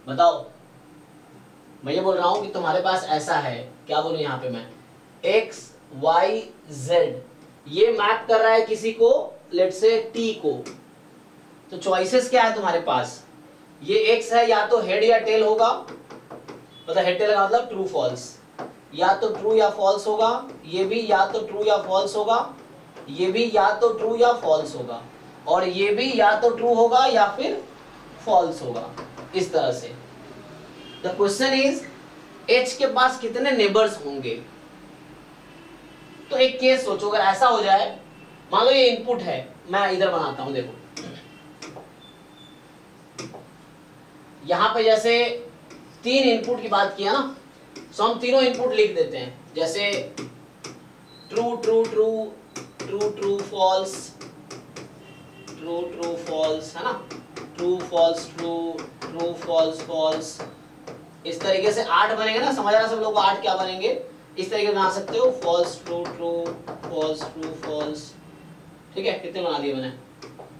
बताओ, मैं ये बोल रहा हूं कि तुम्हारे पास ऐसा है, क्या बोलूं यहाँ पे मैं, x y z, ये मैप कर रहा है किसी को, लेट से t को। तो चॉइसेस क्या है तुम्हारे पास, ये x है, या तो हेड या टेल होगा, मतलब हेड टेल का मतलब ट्रू फॉल्स, या तो ट्रू या फॉल्स होगा, ये भी या तो ट्रू या फॉल्स होगा, ये भी या तो ट्रू या फॉल्स होगा, और ये भी या तो ट्रू होगा या फिर फॉल्स होगा, इस तरह से। द क्वेश्चन इज h के पास कितने नेबर्स होंगे। तो एक केस सोचो, अगर ऐसा हो जाए, मान लो ये इनपुट है, मैं इधर बनाता हूं, देखो यहां पे जैसे 3 इनपुट की बात किया ना, सो हम तीनों इनपुट लिख देते हैं, जैसे true true true true true false, true true false, है ना, true false true true false false, इस तरीके से 8 बनेंगे ना, समझ रहा सब लोग को 8 क्या बनेंगे, इस तरीके बना सकते हो, false true true false true false, ठीक है, कितने बना दिए मैंने।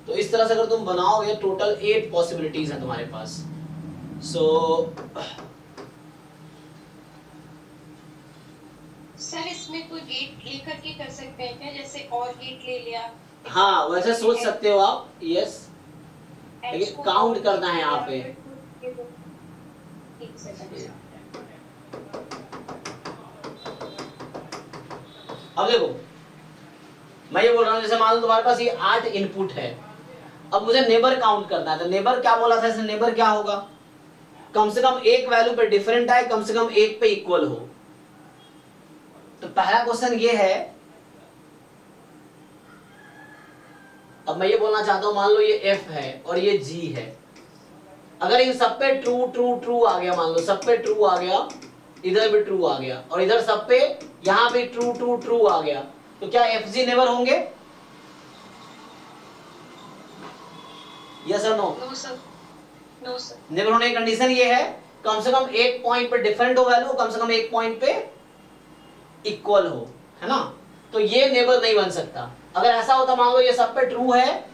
तो इस तरह से अगर तुम बनाओगे, टोटल 8 पॉसिबिलिटीज हैं तुम्हारे पास। सो सर इसमें कोई गेट लेकर के कर सकते हैं क्या, जैसे और गेट ले लिया? हाँ वैसे सोच सकते हो आप, यस, लेकिन काउंट करना है यहाँ पे। एक सेकंड। अब देखो मैं ये बोल रहा हूँ, जैसे मान लो तुम्हारे पास ये 8 इनपुट है, अब मुझे नेबर काउंट करना है, तो नेबर क्या बोला था, इससे नेबर क्या होगा, कम से कम एक वैल्यू पे डिफरेंट आए, कम से कम एक पे इक्वल हो। तो पहला क्वेश्चन ये है, अब मैं ये बोलना चाहता हूं, मान लो ये f है और ये g है, अगर इन सब पे ट्रू ट्रू ट्रू आ गया, मान लो सब पे ट्रू आ गया, इधर भी ट्रू आ गया, और इधर सब पे यहां भी ट्रू ट्रू ट्रू आ गया, तो क्या fg नेबर होंगे, यस और no? No sir, no sir. Neighbour होने की कंडीशन ये है, कम से कम एक पॉइंट पे डिफरेंट हो वैल्यू, कम से कम एक पॉइंट पे इक्वल हो, है ना, तो ये नेबर नहीं बन सकता। अगर ऐसा होता, मान लो ये सब पे ट्रू है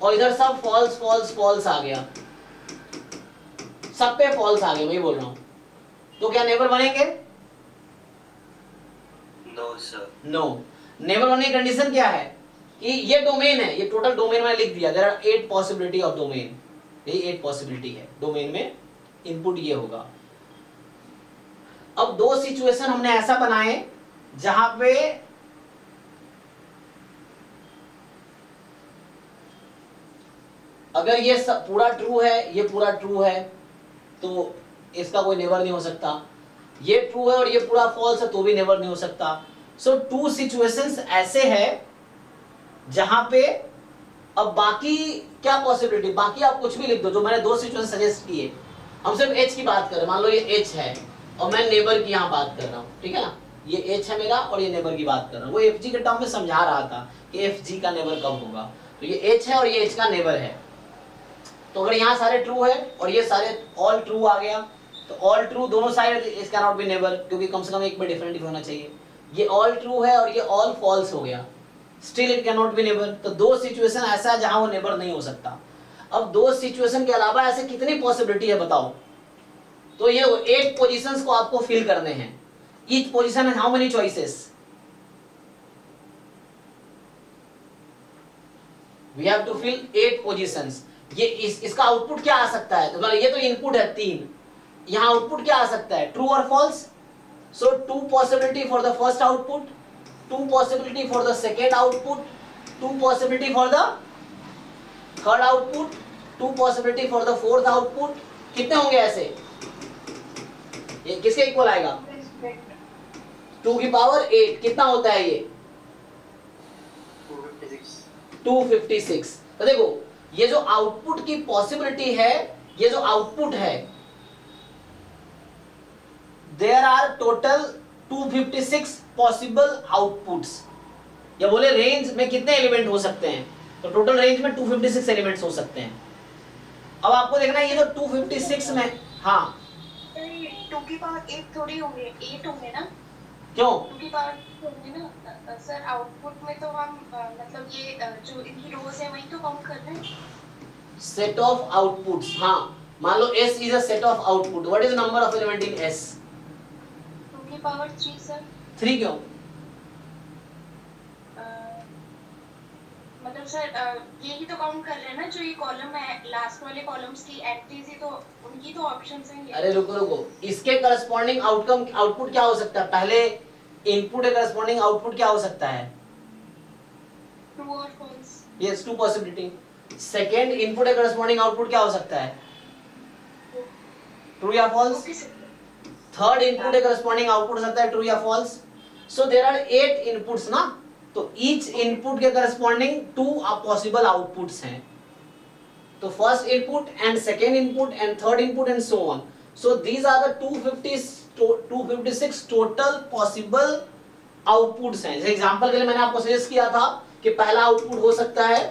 और इधर सब फॉल्स फॉल्स फॉल्स आ गया, सब पे फॉल्स आ गया, मैं बोल रहा हूं, तो क्या नेबर बनेंगे? No sir. नो। नेबर होने की कंडीशन क्या है कि ये डोमेन है, ये टोटल डोमेन मैंने लिख दिया, there are 8 possibility of domain, यही 8 पॉसिबिलिटी है डोमेन में, इनपुट ये होगा। अब 2 सिचुएशन हमने ऐसा बनाए जहां पे अगर ये सब पूरा ट्रू है, ये पूरा ट्रू है, तो इसका कोई नेबर नहीं हो सकता। ये ट्रू है और ये पूरा फॉल्स है तो भी नेबर नहीं हो सकता। सो टू सिचुएशंस ऐसे है जहां पे अब बाकी क्या पॉसिबिलिटी, बाकी आप कुछ भी लिख दो जो मैंने दो सिचुएशन सजेस्ट किए। हम सिर्फ एच की बात कर रहे हैं, मान लो ये एच है और मैं नेबर की यहाँ बात कर रहा हूँ, ठीक है ना, ये एच है मेरा और ये नेबर की बात कर रहा हूँ। वो एफ जी के टर्म में समझा रहा था कि एफ जी का नेबर कब होगा। तो ये एच है और ये एच का नेबर है। तो अगर यहाँ सारे ट्रू है और ये सारे ऑल ट्रू आ गया, तो ऑल ट्रू दोनों side is can not be neighbour, क्योंकि कम से कम एक में डिफरेंट होना चाहिए। ये ऑल ट्रू है और ये ऑल फॉल्स हो गया, still it can not be neighbour. तो दो सिचुएशन ऐसा है जहां वो नेबर नहीं हो सकता। अब दो सिचुएशन के अलावा ऐसे कितनी पॉसिबिलिटी है बताओ। तो ये 8 पोजीशंस को आपको फिल करने हैं। ईच पोजीशन है how many choices, we have to fill 8 positions. ये इसका आउटपुट क्या आ सकता है, तो ये तो इनपुट है 3, यहाँ आउटपुट क्या आ सकता है, ट्रू और false. So 2 possibility for the first output, 2 possibility for the second output, 2 possibility for the third output, 2 possibility for the fourth output. कितने होंगे ऐसे, ये किसके इक्वल आएगा, 2 की पावर 8 कितना होता है ये 256। तो देखो ये जो आउटपुट की पॉसिबिलिटी है, ये जो आउटपुट है, there are total 256 possible outputs. या बोले रेंज में कितने एलिमेंट हो सकते हैं, तो टोटल रेंज में 256 एलिमेंट्स हो सकते हैं। अब आपको देखना है ये जो 256 में, हाँ 2 की पावर 8 थोड़ी होंगे, 8 होंगे ना, क्यों 2 की पावर होंगे ना सर। आउटपुट में तो हम मतलब ये जो इनकी रोज है वही तो काउंट कर रहे हैं। सेट ऑफ आउटपुट्स, हाँ मान लो S is a set of output, what is number of element in S, 2 की पावर 3 सर। 3 क्यों, मतलब सर यही तो काउंट कर रहे हैं ना, जो ये कॉलम है लास्ट वाले कॉलम्स की एंट्रीज ही तो उनकी तो ऑप्शंस हैं। अरे रुको रुको, इसके करस्पॉन्डिंग आउटकम आउटपुट क्या हो सकता है, पहले इनपुट के करस्पॉन्डिंग आउटपुट क्या हो सकता है, ट्रू और false. Yes 2 possibility. Second input के करस्पॉन्डिंग आउटपुट क्या हो सकता है, ट्रू या फॉल्स। थर्ड इनपुट के करस्पॉन्डिंग आउटपुट हो सकता है ट्रू या false. So there are 8 inputs ना, तो ईच इनपुट के करस्पॉन्डिंग 2 पॉसिबल आउटपुट्स हैं। तो first input and second input and third input and so on. So these are the 256 total possible outputs हैं। जैसे एग्जांपल के लिए मैंने आपको सजेस्ट किया था कि पहला आउटपुट हो सकता है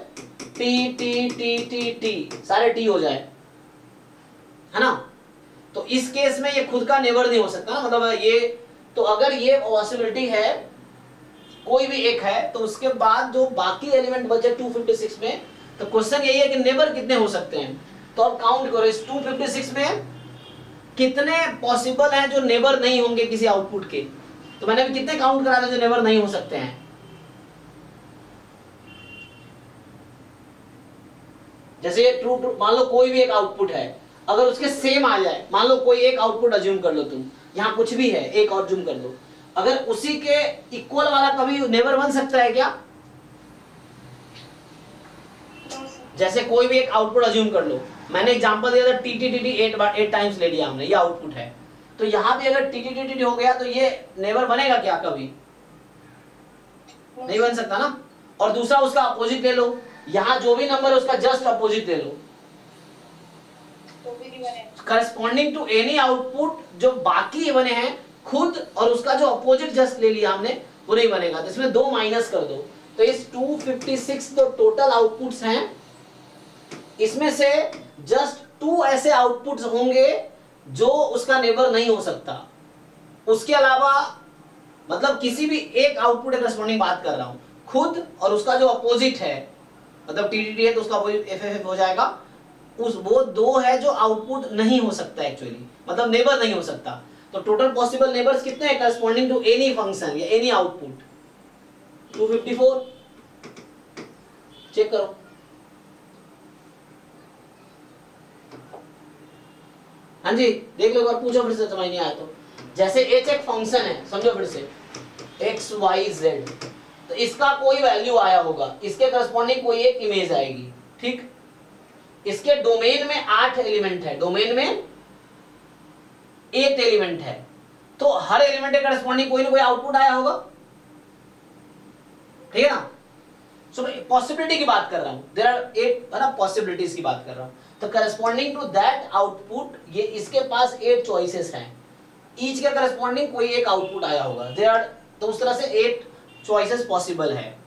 T T T T T, सारे टी हो जाए, है ना। तो इस केस में ये खुद का नेबर नहीं हो सकता ना, मतलब ये, तो अगर ये पॉसिबिलिटी है कोई भी एक है, तो उसके बाद जो बाकी एलिमेंट बचे 256 में, तो क्वेश्चन यही है कि नेबर कितने हो सकते हैं। तो अब काउंट करो इस 256 में कितने पॉसिबल हैं जो नेबर नहीं होंगे किसी आउटपुट के। तो मैंने अभी कितने काउंट करा दिए जो नेबर नहीं हो सकते हैं। जैसे ये ट्रू ट्रू, मान लो कोई भी एक आउटपुट है, अगर उसके सेम आ जाए, मान लो कोई एक आउटपुट अज्यूम कर लो तुम, यहाँ कुछ भी है एक और अज्यूम कर लो, अगर उसी के इक्वल वाला कभी नेबर बन सकता है क्या। जैसे कोई भी एक आउटपुट अज्यूम कर लो, मैंने एग्जांपल दिया था T T T T 8 times ले लिया हमने, ये आउटपुट है। तो यहाँ भी अगर टी टी टी टी हो गया तो ये नेबर बनेगा क्या, कभी नहीं बन सकता ना। और दूसरा उसका अपोजिट ले लो, यहाँ जो भी नंबर है उसका जस्ट अपोजिट ले लो, करस्पॉन्डिंग टू एनी आउटपुट जो बाकी बने हैं खुद, और उसका जो अपोजिट जस्ट ले लिया हमने वो नहीं बनेगा। तो इसमें 2 माइनस कर दो, तो इस 256 तो टोटल आउटपुट्स हैं, इसमें से जस्ट 2 ऐसे आउटपुट्स होंगे जो उसका नेबर नहीं हो सकता। उसके अलावा मतलब किसी भी एक आउटपुट के करस्पॉन्डिंग बात कर रहा हूं, खुद और उसका जो अपोजिट है, मतलब टीटीटी है तो उसका अपोजिट एफएफ हो जाएगा, उस वो 2 है जो आउटपुट नहीं हो सकता एक्चुअली, मतलब नेबर नहीं हो सकता। तो टोटल पॉसिबल नेबर्स कितने हैं करस्पॉन्डिंग टू एनी फंक्शन या एनी आउटपुट, 254। चेक करो, हाँ जी देख लो एक बार, पूछो फिर से समझ नहीं आया तो। जैसे h एक फंक्शन है, समझो फिर से x y z, तो इसका कोई वैल्यू आया होगा, इसके करस्पॉन्डिंग कोई एक इमेज आएगी, ठीक। इसके डोमेन में 8 एलिमेंट है, डोमेन में 8 एलिमेंट है, तो हर एलिमेंट के करस्पॉन्डिंग कोई ना कोई आउटपुट आया होगा, ठीक है ना। सो पॉसिबिलिटी की बात कर रहा हूं, देयर आर 8 है ना पॉसिबिलिटीज की बात कर रहा हूं, तो करस्पॉन्डिंग टू दैट आउटपुट ये इसके पास 8 चॉइसेस हैं, ईच के करस्पॉन्डिंग कोई एक आउटपुट आया होगा, देयर आर, तो उस तरह से 8 चॉइसेस पॉसिबल है।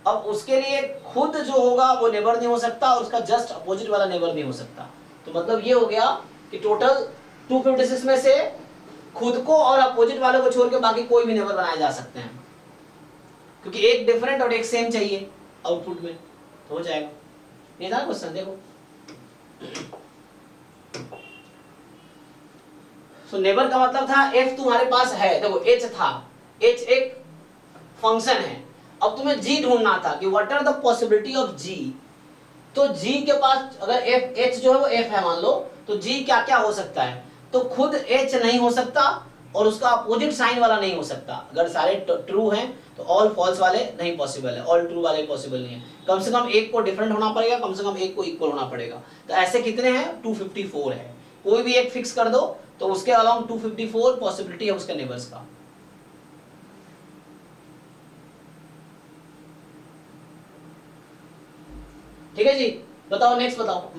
अब उसके लिए खुद जो होगा वो नेबर नहीं हो सकता और उसका जस्ट अपोजिट वाला नेबर नहीं हो सकता, तो मतलब ये हो गया कि टोटल 256 में से खुद को और अपोजिट वाले को छोड़ के बाकी कोई भी नेबर बनाए जा सकते हैं, क्योंकि एक डिफरेंट और एक सेम चाहिए आउटपुट में, तो हो जाएगा। ये था क्वेश्चन, देखो सो नेबर का मतलब था f तुम्हारे पास है, देखो h था, h एक फंक्शन है, अब तुम्हें g ढूंढना था कि what are the possibility of g, तो g के पास अगर f h जो है वो f है मान लो, तो g क्या क्या हो सकता है, तो खुद h नहीं हो सकता और उसका अपोजिट साइन वाला नहीं हो सकता, अगर सारे ट्रू हैं तो ऑल फॉल्स वाले नहीं पॉसिबल है, ऑल ट्रू वाले पॉसिबल नहीं है, कम से कम एक को डिफरेंट होना पड़ेगा, कम से कम एक को इक्वल होना पड़ेगा, तो ऐसे कितने हैं 254 है, कोई भी एक फिक्स कर दो तो उसके अलाउंग 254 पॉसिबिलिटी है उसके नेबर्स का। ठीक है जी, बताओ नेक्स्ट, बताओ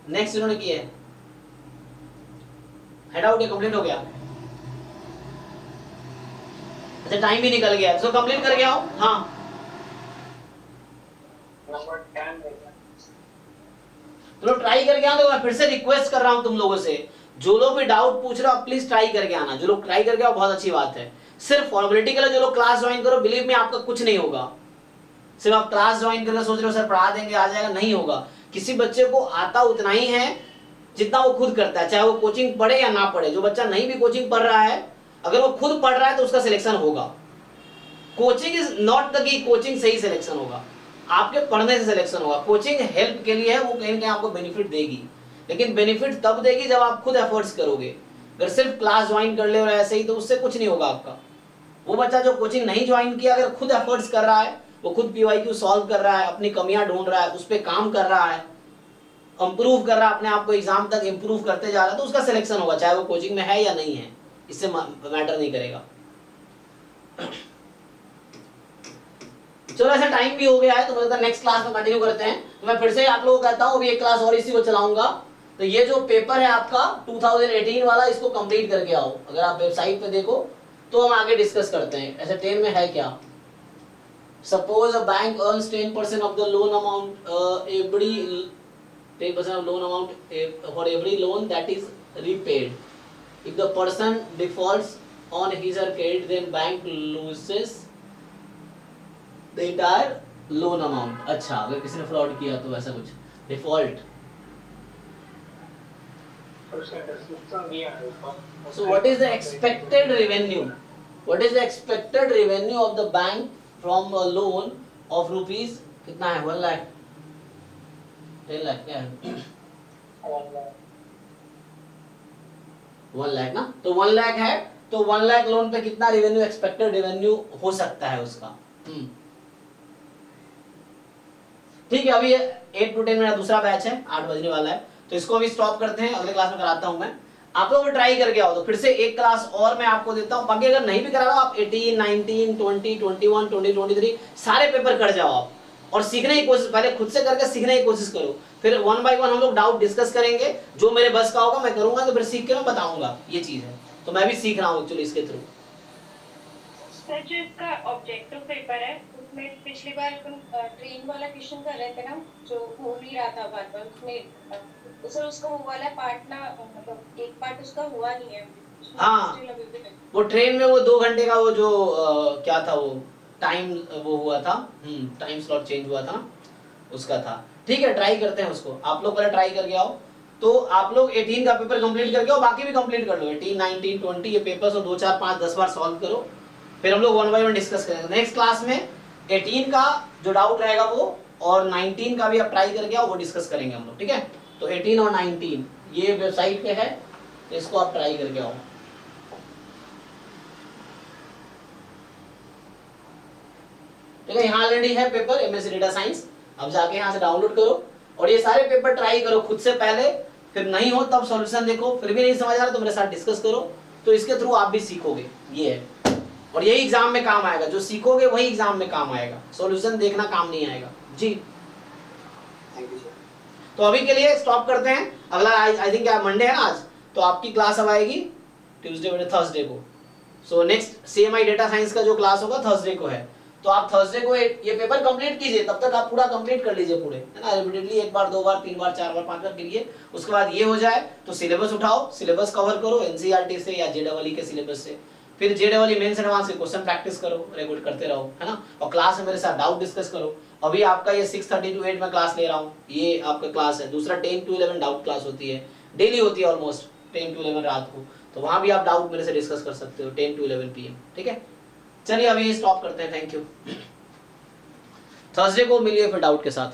नेक्स्ट जिन्होंने किया है, हेड आउट ये कंप्लीट हो गया, अच्छा टाइम भी निकल गया, सो कंप्लीट कर गया हो, हाँ नंबर 10 तो ट्राई करके आना, तो मैं फिर से रिक्वेस्ट कर रहा हूं तुम लोगों से, जो लोग भी डाउट पूछ रहे हो प्लीज ट्राई करके आना, जो लोग ट्राई करके आओ बहुत अच्छी बात है, सिर्फ फॉर्मेलिटी के लिए जो लोग क्लास ज्वाइन करो, बिलीव में आपका कुछ नहीं होगा, सिर्फ आप क्लास ज्वाइन करके सोच रहे हो सर पढ़ा देंगे आ जाएगा, नहीं होगा, किसी बच्चे को आता उतना ही है जितना वो खुद करता है, चाहे वो कोचिंग पढ़े या ना पढ़े, जो बच्चा नहीं भी कोचिंग पढ़ रहा है अगर वो खुद पढ़ रहा है तो उसका सिलेक्शन होगा, coaching is not the key coaching से ही सिलेक्शन होगा, आपके पढ़ने से सिलेक्शन होगा, कोचिंग हेल्प के लिए है, वो कहीं ना कहीं आपको बेनिफिट देगी, लेकिन बेनिफिट तब देगी जब आप खुद एफर्ट्स करोगे, अगर सिर्फ क्लास ज्वाइन कर ले और ऐसे ही तो उससे कुछ नहीं होगा आपका। वो बच्चा जो कोचिंग नहीं ज्वाइन किया अगर खुद एफर्ट्स कर रहा है, वो खुद PYQ सॉल्व कर रहा है, अपनी कमियां ढूंढ रहा है, उस पर काम कर रहा है, इंप्रूव कर रहा है अपने आप को, एग्जाम तक इंप्रूव करते जा रहा है, तो उसका सिलेक्शन होगा, चाहे वो कोचिंग में है या नहीं है, इससे मैटर नहीं करेगा। चलो ऐसा टाइम भी हो गया है तो मुझे नेक्स्ट क्लास में कंटिन्यू करते हैं, तो मैं फिर से आप लोगों को कहता हूँ अभी एक क्लास और इसी को चलाऊंगा, तो ये जो पेपर है आपका 2018 वाला, इसको कंप्लीट करके आओ, अगर आप वेबसाइट पे देखो तो हम आगे डिस्कस करते हैं, ऐसे 10 में है क्या, suppose a bank earns 10% of the loan amount every 10% of loan amount for every loan that is repaid. If the person defaults on his or her credit, then bank loses the entire loan amount. अच्छा, अगर किसी ने fraud किया तो ऐसा कुछ default. So what is the expected revenue? What is the expected revenue of the bank from a loan of rupees कितना है 1 लाख 10 लाख क्या है 1 लाख ना, तो 1 लाख है तो 1 लाख लोन पे कितना रेवेन्यू एक्सपेक्टेड रेवेन्यू हो सकता है उसका। ठीक है, अभी 8 to 10 मेरा दूसरा बैच है, 8 बजने वाला है, तो इसको अभी स्टॉप करते हैं, अगले क्लास में कराता हूं मैं, आप लोग ट्राई करके आओ, तो फिर से एक क्लास और मैं आपको देता हूं, बाकी अगर नहीं भी करा रहा आप 18, 19, 20, 21, 20, 23 सारे पेपर कर जाओ आप, और सीखने की कोशिश पहले खुद से करके सीखने की कोशिश करो, फिर 1 by 1 हम लोग डाउट डिस्कस करेंगे, जो मेरे बस का होगा मैं करूंगा, तो फिर सीख के मैं बताऊंगा, ये चीज है, तो मैं भी सीख रहा हूँ एक्चुअली इसके थ्रू। सर जो इसका ऑब्जेक्टिव पेपर है उसमें पिछली बार अपन ट्रेन वाला क्वेश्चन कर रहे थे ना, जो हो नहीं रहा था बार बार, उसमें सर उसका वो वाला पार्ट ना, मतलब एक पार्ट उसका हुआ नहीं है। हाँ, वो ट्रेन में वो 2 घंटे का वो जो क्या था वो टाइम वो हुआ था, टाइम स्लॉट चेंज हुआ था, उसका था। ठीक है, ट्राई करते हैं उसको, आप लोग पहले ट्राई करके आओ, तो आप लोग 18 का पेपर कंप्लीट करके आओ, बाकी भी कंप्लीट कर लो, 18, 19, 20 ये पेपर्स और 2, 4, 5, 10 बार सॉल्व करो, फिर हम लोग 1 by 1 डिस्कस करेंगे। नेक्स्ट क्लास में 18 का जो डाउट रहेगा वो और 19 का भी आप ट्राई करके आओ, वो डिस्कस करेंगे हम लोग, ठीक है। तो 18 और 19 ये वेबसाइट पे है, तो इसको आप ट्राई करके आओ। ठीक है। ठीक है, यहाँ ऑलरेडी है पेपर एमएससी डेटा साइंस, अब जाके यहाँ से डाउनलोड करो और ये सारे पेपर ट्राई करो खुद से पहले, फिर नहीं हो तब सॉल्यूशन देखो, फिर भी नहीं समझ आ रहा तो मेरे साथ डिस्कस करो, तो इसके थ्रू आप भी सीखोगे, ये है। और यही एग्जाम में काम आएगा, जो सीखोगे वही एग्जाम में काम आएगा, सॉल्यूशन देखना काम नहीं आएगा जी। Thank you sir. तो अभी के लिए स्टॉप करते हैं, अगला आई थिंक क्या मंडे है ना आज, तो आपकी क्लास अब आएगी ट्यूसडे वेडनेसडे थर्सडे को। So next CMI data science का जो क्लास होगा थर्सडे को है, तो आप थर्सडे को ये पेपर कंप्लीट कीजिए, तब तक आप पूरा कंप्लीट कर लीजिए पूरे, है ना, रिपीटेडली 1 बार 2 बार 3 बार 4 बार 5 बार करिए। उसके बाद ये हो जाए तो सिलेबस उठाओ, सिलेबस कवर करो एनसीईआरटी से या जेईई के सिलेबस से, फिर जेईई मेंस एडवांस के क्वेश्चन प्रैक्टिस करो, रेगुलर करते रहो, है ना, और क्लास में मेरे साथ डाउट डिस्कस करो। अभी आपका ये 6:30 to 8 में क्लास ले रहा हूँ, ये आपका क्लास है। दूसरा 10 to 11 डाउट क्लास होती है, डेली होती है ऑलमोस्ट 10 to 11 रात को, तो वहां भी आप डाउट मेरे से डिस्कस कर सकते हो 10 to 11 PM, ठीक है। चलिए अभी स्टॉप करते हैं, थैंक यू। थर्सडे को मिलिए फिर डाउट के साथ।